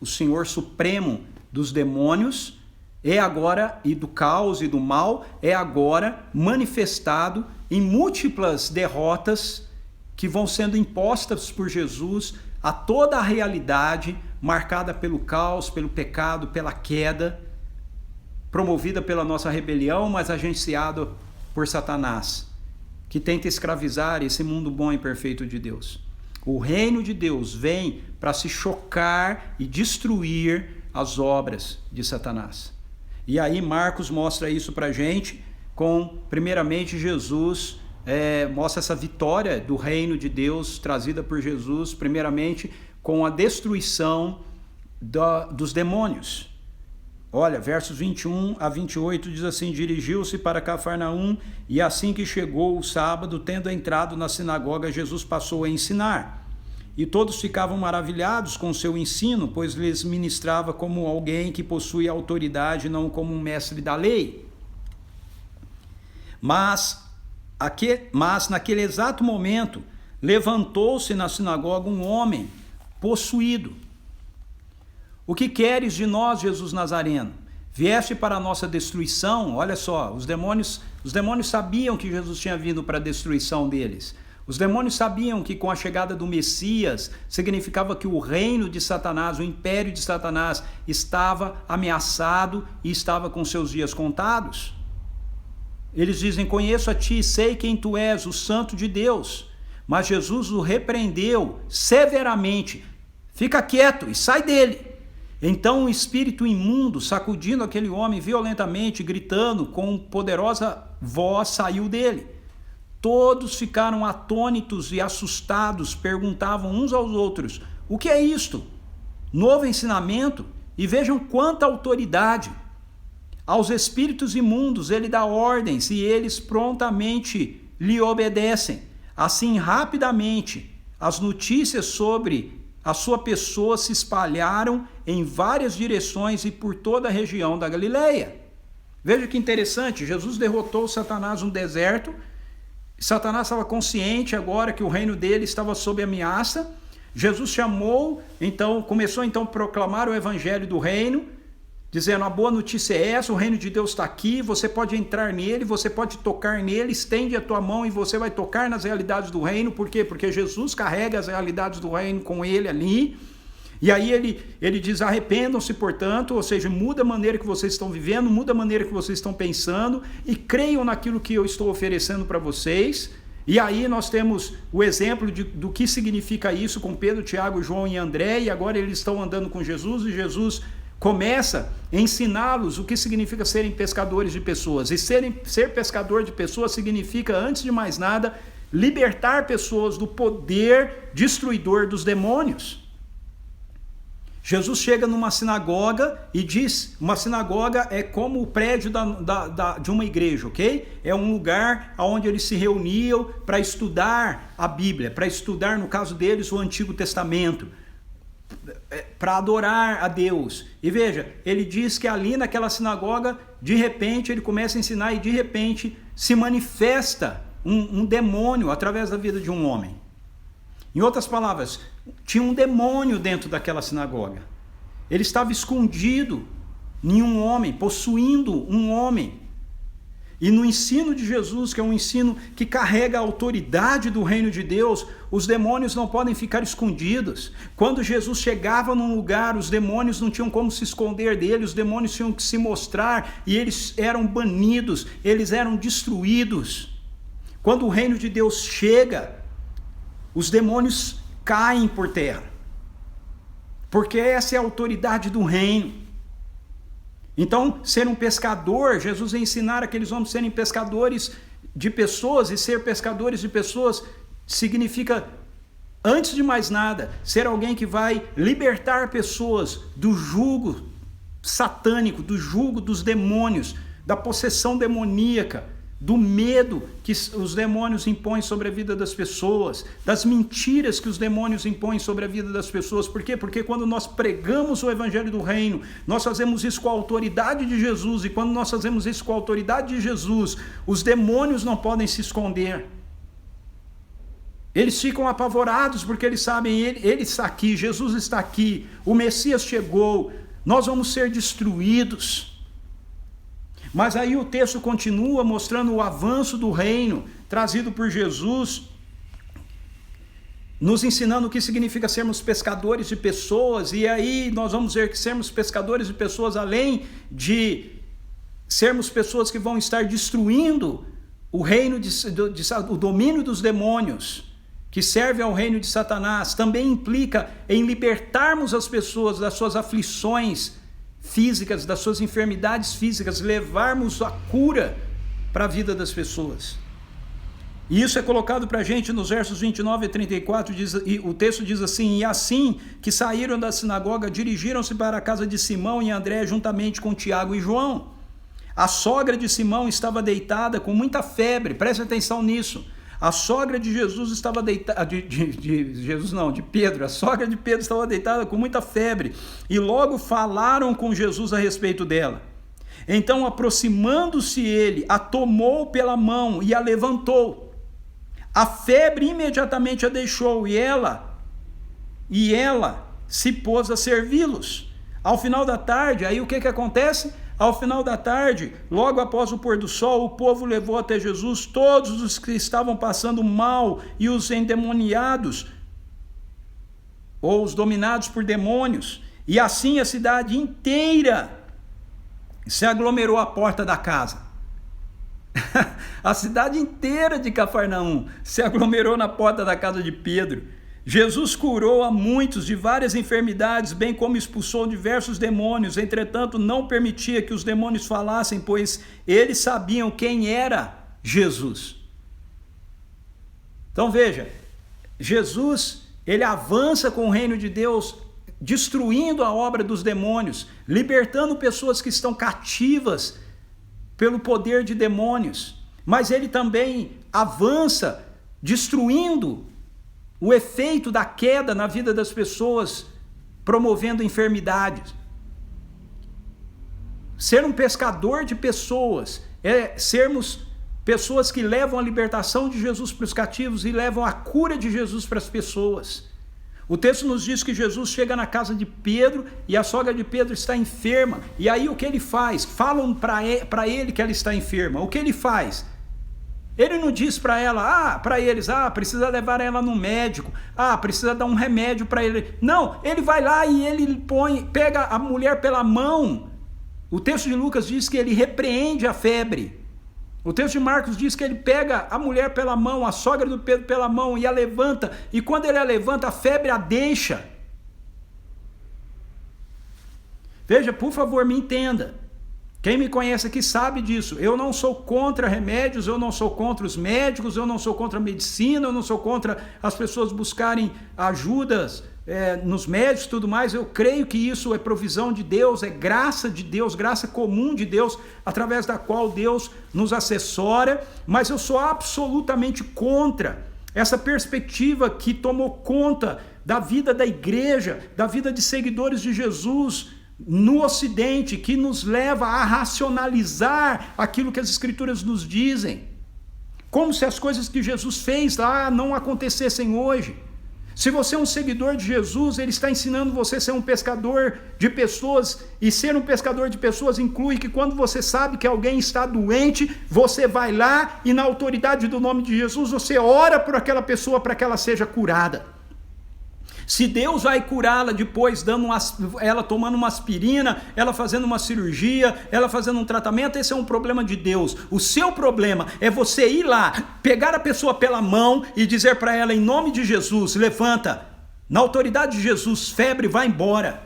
Senhor Supremo dos demônios, é agora, e do caos e do mal, é agora manifestado em múltiplas derrotas que vão sendo impostas por Jesus a toda a realidade marcada pelo caos, pelo pecado, pela queda, promovida pela nossa rebelião, mas agenciada por Satanás, que tenta escravizar esse mundo bom e perfeito de Deus. O reino de Deus vem para se chocar e destruir as obras de Satanás. E aí Marcos mostra isso para a gente com, primeiramente, Jesus mostra essa vitória do reino de Deus trazida por Jesus, primeiramente com a destruição dos demônios. Olha, versos 21 a 28 diz assim: dirigiu-se para Cafarnaum e assim que chegou o sábado, tendo entrado na sinagoga, Jesus passou a ensinar. E todos ficavam maravilhados com o seu ensino, pois lhes ministrava como alguém que possui autoridade, não como um mestre da lei. Mas naquele exato momento, levantou-se na sinagoga um homem possuído. O que queres de nós, Jesus Nazareno? Vieste para a nossa destruição? Olha só, os demônios sabiam que Jesus tinha vindo para a destruição deles. Os demônios sabiam que com a chegada do Messias, significava que o reino de Satanás, o império de Satanás, estava ameaçado e estava com seus dias contados. Eles dizem: conheço a ti, sei quem tu és, o Santo de Deus. Mas Jesus o repreendeu severamente: fica quieto e sai dele. Então um espírito imundo, sacudindo aquele homem violentamente, gritando com poderosa voz, saiu dele. Todos ficaram atônitos e assustados, perguntavam uns aos outros: o que é isto? Novo ensinamento? E vejam quanta autoridade! Aos espíritos imundos ele dá ordens e eles prontamente lhe obedecem. Assim, rapidamente, as notícias sobre a sua pessoa se espalharam em várias direções e por toda a região da Galileia. Veja que interessante, Jesus derrotou Satanás no deserto. Satanás estava consciente agora que o reino dele estava sob ameaça. Jesus começou então a proclamar o evangelho do reino, dizendo: a boa notícia é essa, o reino de Deus está aqui, você pode entrar nele, você pode tocar nele, estende a tua mão e você vai tocar nas realidades do reino. Por quê? Porque Jesus carrega as realidades do reino com ele ali. E aí ele diz: arrependam-se, portanto, ou seja, muda a maneira que vocês estão vivendo, muda a maneira que vocês estão pensando e creiam naquilo que eu estou oferecendo para vocês. E aí nós temos o exemplo do que significa isso com Pedro, Tiago, João e André, e agora eles estão andando com Jesus e Jesus começa a ensiná-los o que significa serem pescadores de pessoas. E ser pescador de pessoas significa, antes de mais nada, libertar pessoas do poder destruidor dos demônios. Jesus chega numa sinagoga e diz: uma sinagoga é como o prédio de uma igreja, ok? É um lugar onde eles se reuniam para estudar a Bíblia, para estudar, no caso deles, o Antigo Testamento. para adorar a Deus. E veja, ele diz que ali naquela sinagoga, de repente ele começa a ensinar e de repente se manifesta um demônio através da vida de um homem. Em outras palavras, tinha um demônio dentro daquela sinagoga. Ele estava escondido em um homem, possuindo um homem. E no ensino de Jesus, que é um ensino que carrega a autoridade do reino de Deus, os demônios não podem ficar escondidos. Quando Jesus chegava num lugar, os demônios não tinham como se esconder dele, os demônios tinham que se mostrar e eles eram banidos, eles eram destruídos. Quando o reino de Deus chega, os demônios caem por terra, porque essa é a autoridade do reino. Então, ser um pescador, Jesus ia ensinar aqueles homens a serem pescadores de pessoas, e ser pescadores de pessoas significa, antes de mais nada, ser alguém que vai libertar pessoas do jugo satânico, do jugo dos demônios, da possessão demoníaca, do medo que os demônios impõem sobre a vida das pessoas, das mentiras que os demônios impõem sobre a vida das pessoas. Por quê? Porque quando nós pregamos o evangelho do reino, nós fazemos isso com a autoridade de Jesus, e quando nós fazemos isso com a autoridade de Jesus, os demônios não podem se esconder. Eles ficam apavorados porque eles sabem, ele está aqui, Jesus está aqui, o Messias chegou, nós vamos ser destruídos. Mas aí o texto continua mostrando o avanço do reino trazido por Jesus, nos ensinando o que significa sermos pescadores de pessoas. E aí nós vamos ver que sermos pescadores de pessoas, além de sermos pessoas que vão estar destruindo o reino, o domínio dos demônios, que serve ao reino de Satanás, também implica em libertarmos as pessoas das suas aflições físicas, das suas enfermidades físicas, levarmos a cura para a vida das pessoas. E isso é colocado para a gente nos versos 29 e 34, e o texto diz assim: e assim que saíram da sinagoga, dirigiram-se para a casa de Simão e André, juntamente com Tiago e João. A sogra de Simão estava deitada com muita febre, preste atenção nisso. A sogra de Jesus estava deitada, de Pedro, a sogra de Pedro estava deitada com muita febre, e logo falaram com Jesus a respeito dela. Então, aproximando-se ele, a tomou pela mão e a levantou. A febre imediatamente a deixou, e ela se pôs a servi-los. Ao final da tarde, aí o que acontece? Ao final da tarde, logo após o pôr do sol, o povo levou até Jesus todos os que estavam passando mal e os endemoniados, ou os dominados por demônios. E assim a cidade inteira se aglomerou à porta da casa. A cidade inteira de Cafarnaum se aglomerou na porta da casa de Pedro. Jesus curou a muitos de várias enfermidades, bem como expulsou diversos demônios. Entretanto, não permitia que os demônios falassem, pois eles sabiam quem era Jesus. Então veja, Jesus, ele avança com o reino de Deus, destruindo a obra dos demônios, libertando pessoas que estão cativas pelo poder de demônios. Mas ele também avança destruindo o efeito da queda na vida das pessoas, promovendo enfermidades. Ser um pescador de pessoas é sermos pessoas que levam a libertação de Jesus para os cativos e levam a cura de Jesus para as pessoas. O texto nos diz que Jesus chega na casa de Pedro e a sogra de Pedro está enferma. E aí o que ele faz? Falam para ele que ela está enferma. O que ele faz? Ele não diz para eles, precisa levar ela no médico, precisa dar um remédio para ele. Não, ele vai lá e ele pega a mulher pela mão. O texto de Lucas diz que ele repreende a febre. O texto de Marcos diz que ele pega a mulher pela mão, a sogra do Pedro pela mão, e a levanta. E quando ele a levanta, a febre a deixa. Veja, por favor, me entenda. Quem me conhece aqui sabe disso. Eu não sou contra remédios, eu não sou contra os médicos, eu não sou contra a medicina, eu não sou contra as pessoas buscarem ajudas nos médicos e tudo mais. Eu creio que isso é provisão de Deus, é graça de Deus, graça comum de Deus, através da qual Deus nos assessora. Mas eu sou absolutamente contra essa perspectiva que tomou conta da vida da igreja, da vida de seguidores de Jesus no Ocidente, que nos leva a racionalizar aquilo que as Escrituras nos dizem, como se as coisas que Jesus fez lá não acontecessem hoje. Se você é um seguidor de Jesus, ele está ensinando você a ser um pescador de pessoas, e ser um pescador de pessoas inclui que quando você sabe que alguém está doente, você vai lá e na autoridade do nome de Jesus, você ora por aquela pessoa para que ela seja curada. Se Deus vai curá-la depois, ela tomando uma aspirina, ela fazendo uma cirurgia, ela fazendo um tratamento, esse é um problema de Deus. O seu problema é você ir lá, pegar a pessoa pela mão e dizer para ela, em nome de Jesus, levanta, na autoridade de Jesus, febre, vai embora.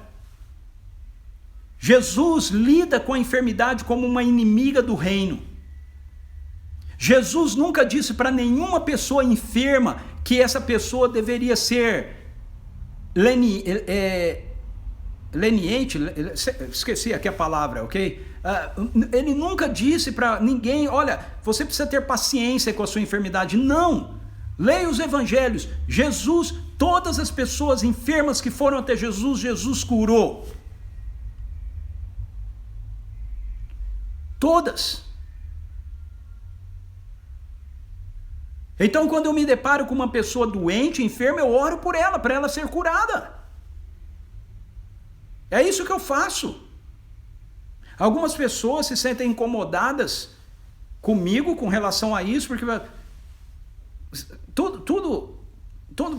Jesus lida com a enfermidade como uma inimiga do reino. Jesus nunca disse para nenhuma pessoa enferma que essa pessoa deveria ser leniente, esqueci aqui a palavra, ok? Ele nunca disse para ninguém, olha, você precisa ter paciência com a sua enfermidade. Não! Leia os evangelhos. Jesus, todas as pessoas enfermas que foram até Jesus, Jesus curou. Todas. Então, quando eu me deparo com uma pessoa doente, enferma, eu oro por ela, para ela ser curada. É isso que eu faço. Algumas pessoas se sentem incomodadas comigo com relação a isso, porque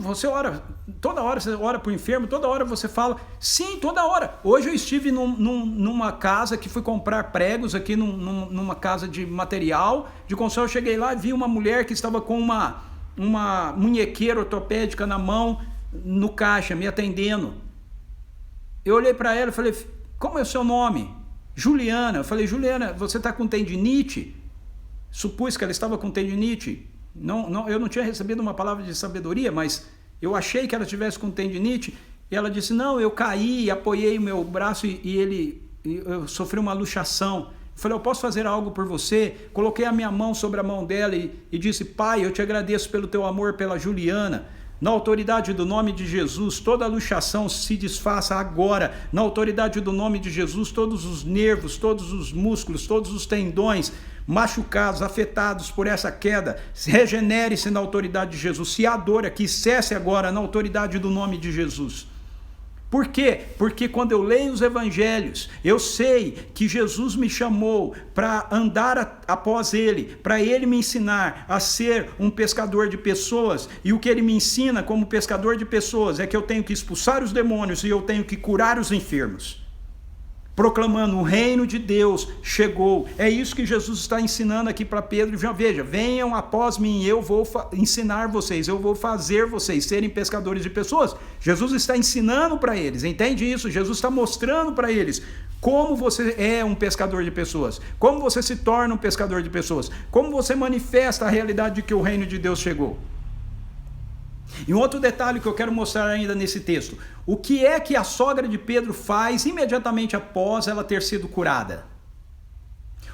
você ora, toda hora você ora para o enfermo, toda hora você fala, sim, toda hora. Hoje eu estive numa casa que fui comprar pregos aqui, numa casa de material de construção. Eu cheguei lá e vi uma mulher que estava com uma munhequeira ortopédica na mão, no caixa, me atendendo. Eu olhei para ela e falei, como é o seu nome? Juliana. Eu falei, Juliana, você está com tendinite? Supus que ela estava com tendinite. Não, eu não tinha recebido uma palavra de sabedoria, mas eu achei que ela estivesse com tendinite. E ela disse, não, eu caí, apoiei o meu braço e eu sofri uma luxação. Eu falei, eu posso fazer algo por você? Coloquei a minha mão sobre a mão dela e disse, Pai, eu te agradeço pelo teu amor pela Juliana. Na autoridade do nome de Jesus, toda a luxação se desfaça agora. Na autoridade do nome de Jesus, todos os nervos, todos os músculos, todos os tendões machucados, afetados por essa queda, regenere-se na autoridade de Jesus. Se há dor aqui, cesse agora na autoridade do nome de Jesus. Por quê? Porque quando eu leio os evangelhos, eu sei que Jesus me chamou para andar após ele, para ele me ensinar a ser um pescador de pessoas, e o que ele me ensina como pescador de pessoas é que eu tenho que expulsar os demônios e eu tenho que curar os enfermos. Proclamando o reino de Deus chegou. É isso que Jesus está ensinando aqui para Pedro. Veja, venham após mim, eu vou ensinar vocês, eu vou fazer vocês serem pescadores de pessoas. Jesus está ensinando para eles, entende isso? Jesus está mostrando para eles como você é um pescador de pessoas, como você se torna um pescador de pessoas, como você manifesta a realidade de que o reino de Deus chegou. E um outro detalhe que eu quero mostrar ainda nesse texto. O que é que a sogra de Pedro faz imediatamente após ela ter sido curada?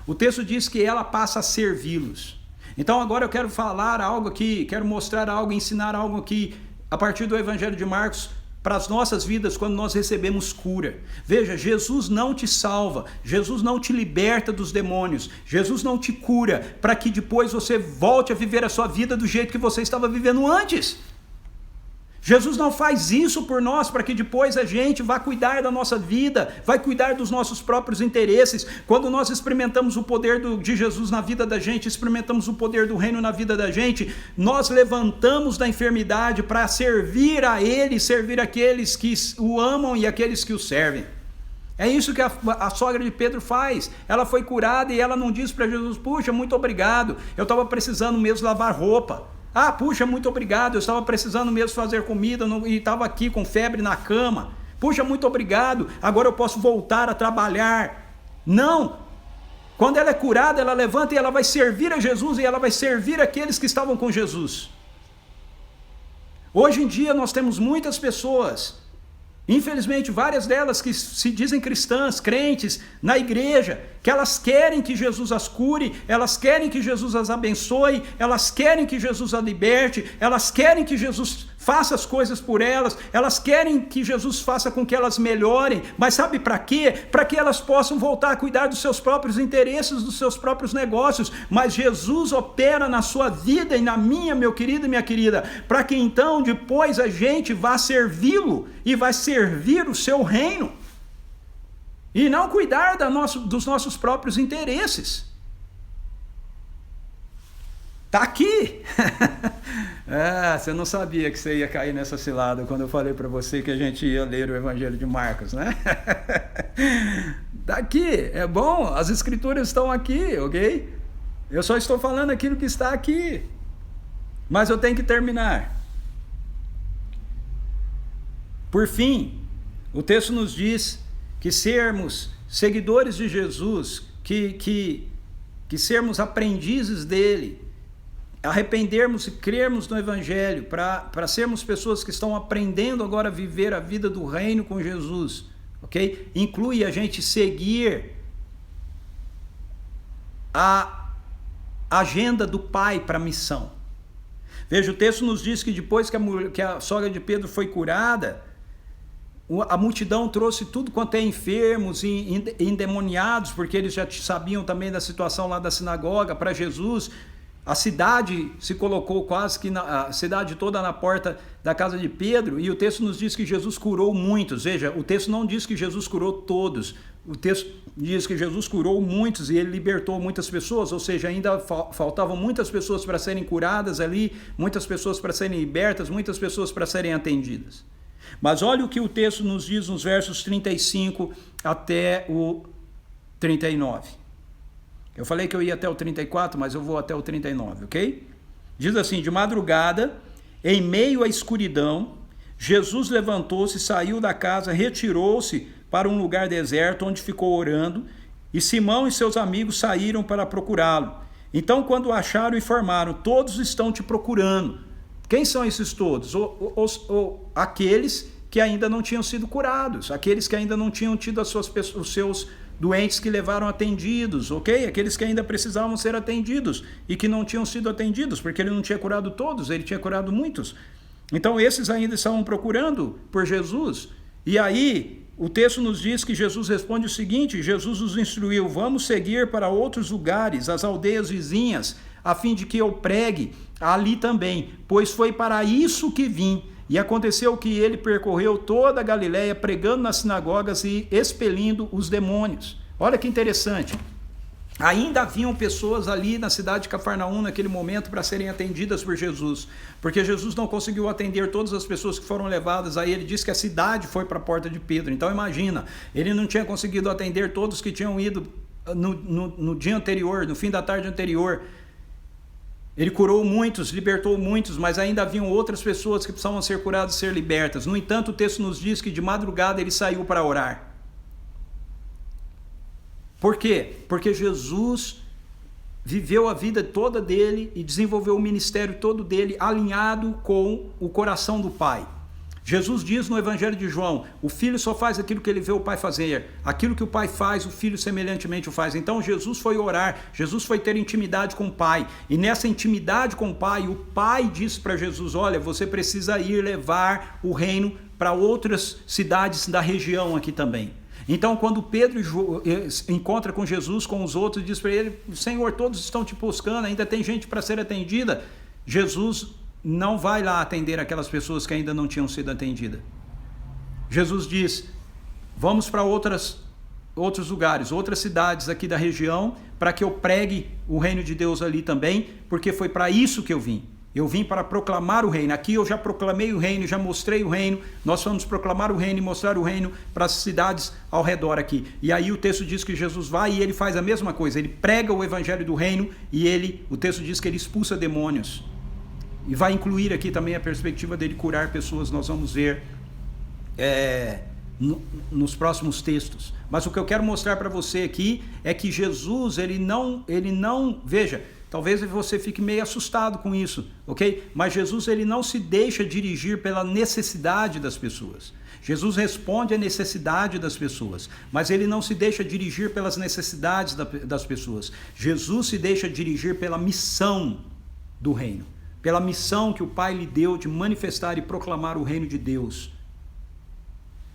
O texto diz que ela passa a servi-los. Então agora eu quero falar algo aqui, quero mostrar algo, ensinar algo aqui, a partir do Evangelho de Marcos, para as nossas vidas quando nós recebemos cura. Veja, Jesus não te salva, Jesus não te liberta dos demônios, Jesus não te cura para que depois você volte a viver a sua vida do jeito que você estava vivendo antes. Jesus não faz isso por nós para que depois a gente vá cuidar da nossa vida, vai cuidar dos nossos próprios interesses. Quando nós experimentamos o poder de Jesus na vida da gente, experimentamos o poder do reino na vida da gente, nós levantamos da enfermidade para servir a Ele, servir aqueles que o amam e aqueles que o servem. É isso que a sogra de Pedro faz. Ela foi curada e ela não disse para Jesus, puxa, muito obrigado, eu estava precisando mesmo lavar roupa. Ah, puxa, muito obrigado, eu estava precisando mesmo fazer comida e estava aqui com febre na cama. Puxa, muito obrigado, agora eu posso voltar a trabalhar. Não! Quando ela é curada, ela levanta e ela vai servir a Jesus e ela vai servir aqueles que estavam com Jesus. Hoje em dia nós temos muitas pessoas, infelizmente várias delas que se dizem cristãs, crentes na igreja, que elas querem que Jesus as cure, elas querem que Jesus as abençoe, elas querem que Jesus as liberte, elas querem que Jesus faça as coisas por elas, elas querem que Jesus faça com que elas melhorem, mas sabe para quê? Para que elas possam voltar a cuidar dos seus próprios interesses, dos seus próprios negócios, mas Jesus opera na sua vida e na minha, meu querido e minha querida, para que então depois a gente vá servi-lo e vai servir o seu reino, e não cuidar dos nossos próprios interesses. Está aqui. Você não sabia que você ia cair nessa cilada quando eu falei para você que a gente ia ler o Evangelho de Marcos, né? Está aqui, é bom, as escrituras estão aqui, ok? Eu só estou falando aquilo que está aqui, mas eu tenho que terminar. Por fim, o texto nos diz que sermos seguidores de Jesus, que sermos aprendizes dele, arrependermos e crermos no Evangelho, para sermos pessoas que estão aprendendo agora a viver a vida do reino com Jesus, ok? Inclui a gente seguir a agenda do Pai para a missão. Veja, o texto nos diz que depois que a sogra de Pedro foi curada, a multidão trouxe tudo quanto é enfermos e endemoniados, porque eles já sabiam também da situação lá da sinagoga, para Jesus. A cidade se colocou quase que a cidade toda na porta da casa de Pedro, e o texto nos diz que Jesus curou muitos. Veja, o texto não diz que Jesus curou todos, o texto diz que Jesus curou muitos e ele libertou muitas pessoas, ou seja, ainda faltavam muitas pessoas para serem curadas ali, muitas pessoas para serem libertas, muitas pessoas para serem atendidas. Mas olha o que o texto nos diz nos versos 35 até o 39. Eu falei que eu ia até o 34, mas eu vou até o 39, ok? Diz assim: de madrugada, em meio à escuridão, Jesus levantou-se, saiu da casa, retirou-se para um lugar deserto, onde ficou orando, e Simão e seus amigos saíram para procurá-lo. Então, quando o acharam, informaram: todos estão te procurando. Quem são esses todos? Aqueles que ainda não tinham sido curados, aqueles que ainda não tinham tido os seus doentes que levaram atendidos, ok? Aqueles que ainda precisavam ser atendidos e que não tinham sido atendidos, porque ele não tinha curado todos, ele tinha curado muitos. Então esses ainda estavam procurando por Jesus. E aí o texto nos diz que Jesus responde o seguinte: Jesus os instruiu: vamos seguir para outros lugares, as aldeias vizinhas, a fim de que eu pregue ali também, pois foi para isso que vim. E aconteceu que ele percorreu toda a Galiléia, pregando nas sinagogas e expelindo os demônios. Olha que interessante. Ainda haviam pessoas ali na cidade de Cafarnaum naquele momento para serem atendidas por Jesus, porque Jesus não conseguiu atender todas as pessoas que foram levadas. Aí ele diz que a cidade foi para a porta de Pedro. Então imagina, ele não tinha conseguido atender todos que tinham ido no dia anterior, no fim da tarde anterior. Ele curou muitos, libertou muitos, mas ainda haviam outras pessoas que precisavam ser curadas e ser libertas. No entanto, o texto nos diz que de madrugada ele saiu para orar. Por quê? Porque Jesus viveu a vida toda dele e desenvolveu o ministério todo dele alinhado com o coração do Pai. Jesus diz no Evangelho de João: o filho só faz aquilo que ele vê o pai fazer, aquilo que o pai faz, o filho semelhantemente o faz. Então Jesus foi orar, Jesus foi ter intimidade com o Pai, e nessa intimidade com o Pai, o Pai disse para Jesus: olha, você precisa ir levar o reino para outras cidades da região aqui também. Então quando Pedro encontra com Jesus, com os outros, diz para ele: Senhor, todos estão te buscando, ainda tem gente para ser atendida. Jesus não vai lá atender aquelas pessoas que ainda não tinham sido atendidas. Jesus diz: vamos para outros lugares, outras cidades aqui da região, para que eu pregue o reino de Deus ali também, porque foi para isso que eu vim. Eu vim para proclamar o reino. Aqui eu já proclamei o reino, já mostrei o reino. Nós vamos proclamar o reino e mostrar o reino para as cidades ao redor aqui. E aí o texto diz que Jesus vai e ele faz a mesma coisa. Ele prega o evangelho do reino e o texto diz que ele expulsa demônios. E vai incluir aqui também a perspectiva dele curar pessoas. Nós vamos ver nos próximos textos. Mas o que eu quero mostrar para você aqui é que Jesus, ele não, veja, talvez você fique meio assustado com isso, ok? Mas Jesus, ele não se deixa dirigir pela necessidade das pessoas. Jesus responde à necessidade das pessoas, mas ele não se deixa dirigir pelas necessidades das pessoas. Jesus se deixa dirigir pela missão do reino. pela missão que o Pai lhe deu de manifestar e proclamar o reino de Deus.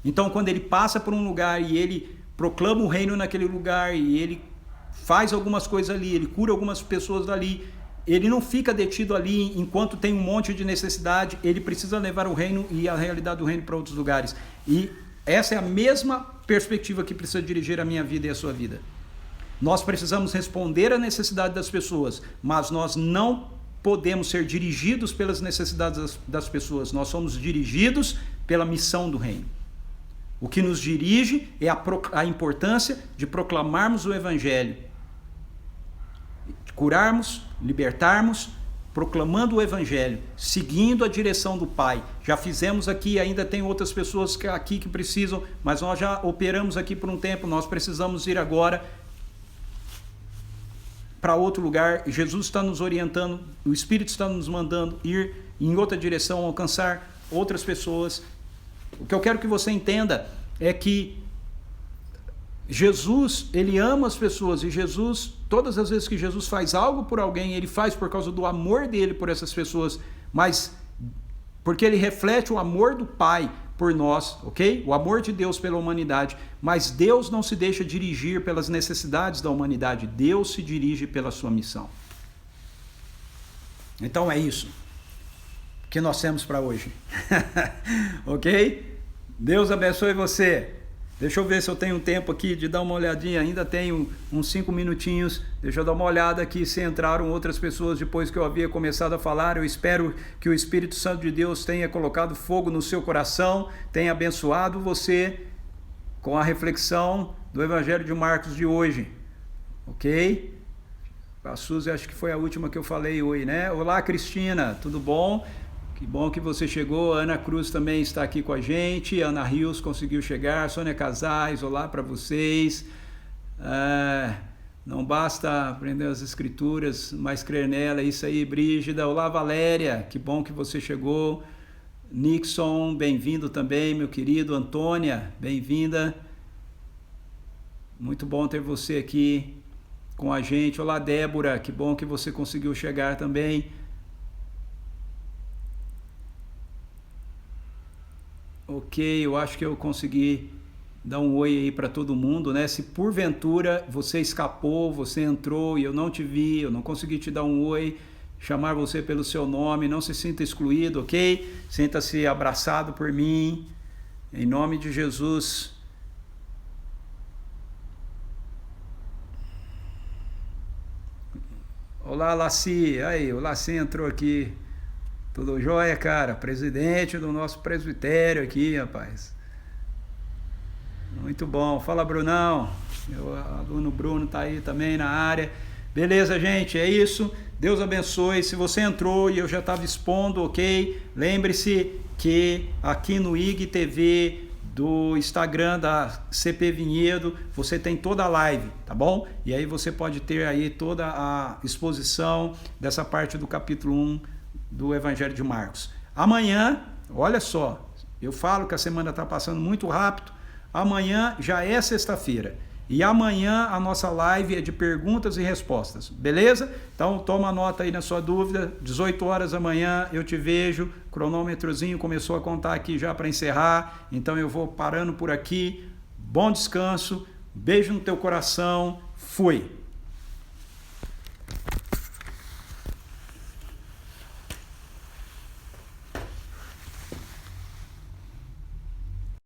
Então, quando ele passa por um lugar e ele proclama o reino naquele lugar e ele faz algumas coisas ali, ele cura algumas pessoas dali, ele não fica detido ali enquanto tem um monte de necessidade, ele precisa levar o reino e a realidade do reino para outros lugares. E essa é a mesma perspectiva que precisa dirigir a minha vida e a sua vida. Nós precisamos responder à necessidade das pessoas, mas nós não podemos ser dirigidos pelas necessidades das pessoas, nós somos dirigidos pela missão do reino. O que nos dirige é a importância de proclamarmos o Evangelho, de curarmos, libertarmos, proclamando o Evangelho, seguindo a direção do Pai. Já fizemos aqui, ainda tem outras pessoas aqui que precisam, mas nós já operamos aqui por um tempo, nós precisamos ir agora para outro lugar. Jesus está nos orientando, o Espírito está nos mandando ir em outra direção, alcançar outras pessoas. O que eu quero que você entenda é que Jesus, ele ama as pessoas, e Jesus, todas as vezes que Jesus faz algo por alguém, ele faz por causa do amor dele por essas pessoas, mas porque ele reflete o amor do Pai por nós, ok? O amor de Deus pela humanidade, mas Deus não se deixa dirigir pelas necessidades da humanidade, Deus se dirige pela sua missão. Então é isso que nós temos para hoje. Ok? Deus abençoe você. Deixa eu ver se eu tenho tempo aqui de dar uma olhadinha. Ainda tenho uns 5 minutinhos. Deixa eu dar uma olhada aqui se entraram outras pessoas depois que eu havia começado a falar. Eu espero que o Espírito Santo de Deus tenha colocado fogo no seu coração, tenha abençoado você com a reflexão do Evangelho de Marcos de hoje. Ok? A Suzy, acho que foi a última que eu falei hoje, né? Olá, Cristina, tudo bom? Que bom que você chegou. Ana Cruz também está aqui com a gente. Ana Rios conseguiu chegar. Sônia Casais, olá para vocês. Não basta aprender as escrituras, mas crer nela. É isso aí, Brígida. Olá, Valéria. Que bom que você chegou. Nixon, bem-vindo também, meu querido. Antônia, bem-vinda. Muito bom ter você aqui com a gente. Olá, Débora. Que bom que você conseguiu chegar também. Ok, eu acho que eu consegui dar um oi aí para todo mundo, né? Se porventura você escapou, você entrou e eu não te vi, eu não consegui te dar um oi, chamar você pelo seu nome, não se sinta excluído, ok? Sinta-se abraçado por mim, em nome de Jesus. Olá, Laci, aí, o Laci entrou aqui. Tudo jóia, cara? Presidente do nosso presbitério aqui, rapaz. Muito bom. Fala, Brunão. Meu aluno Bruno tá aí também na área. Beleza, gente? É isso. Deus abençoe. Se você entrou e eu já estava expondo, ok? Lembre-se que aqui no IGTV do Instagram da CP Vinhedo, você tem toda a live, tá bom? E aí você pode ter aí toda a exposição dessa parte do capítulo 1 do Evangelho de Marcos. Amanhã, olha só, eu falo que a semana está passando muito rápido, amanhã já é sexta-feira, e amanhã a nossa live é de perguntas e respostas, beleza? Então toma nota aí na sua dúvida, 18 horas amanhã eu te vejo, cronômetrozinho começou a contar aqui já para encerrar, então eu vou parando por aqui, bom descanso, beijo no teu coração, fui!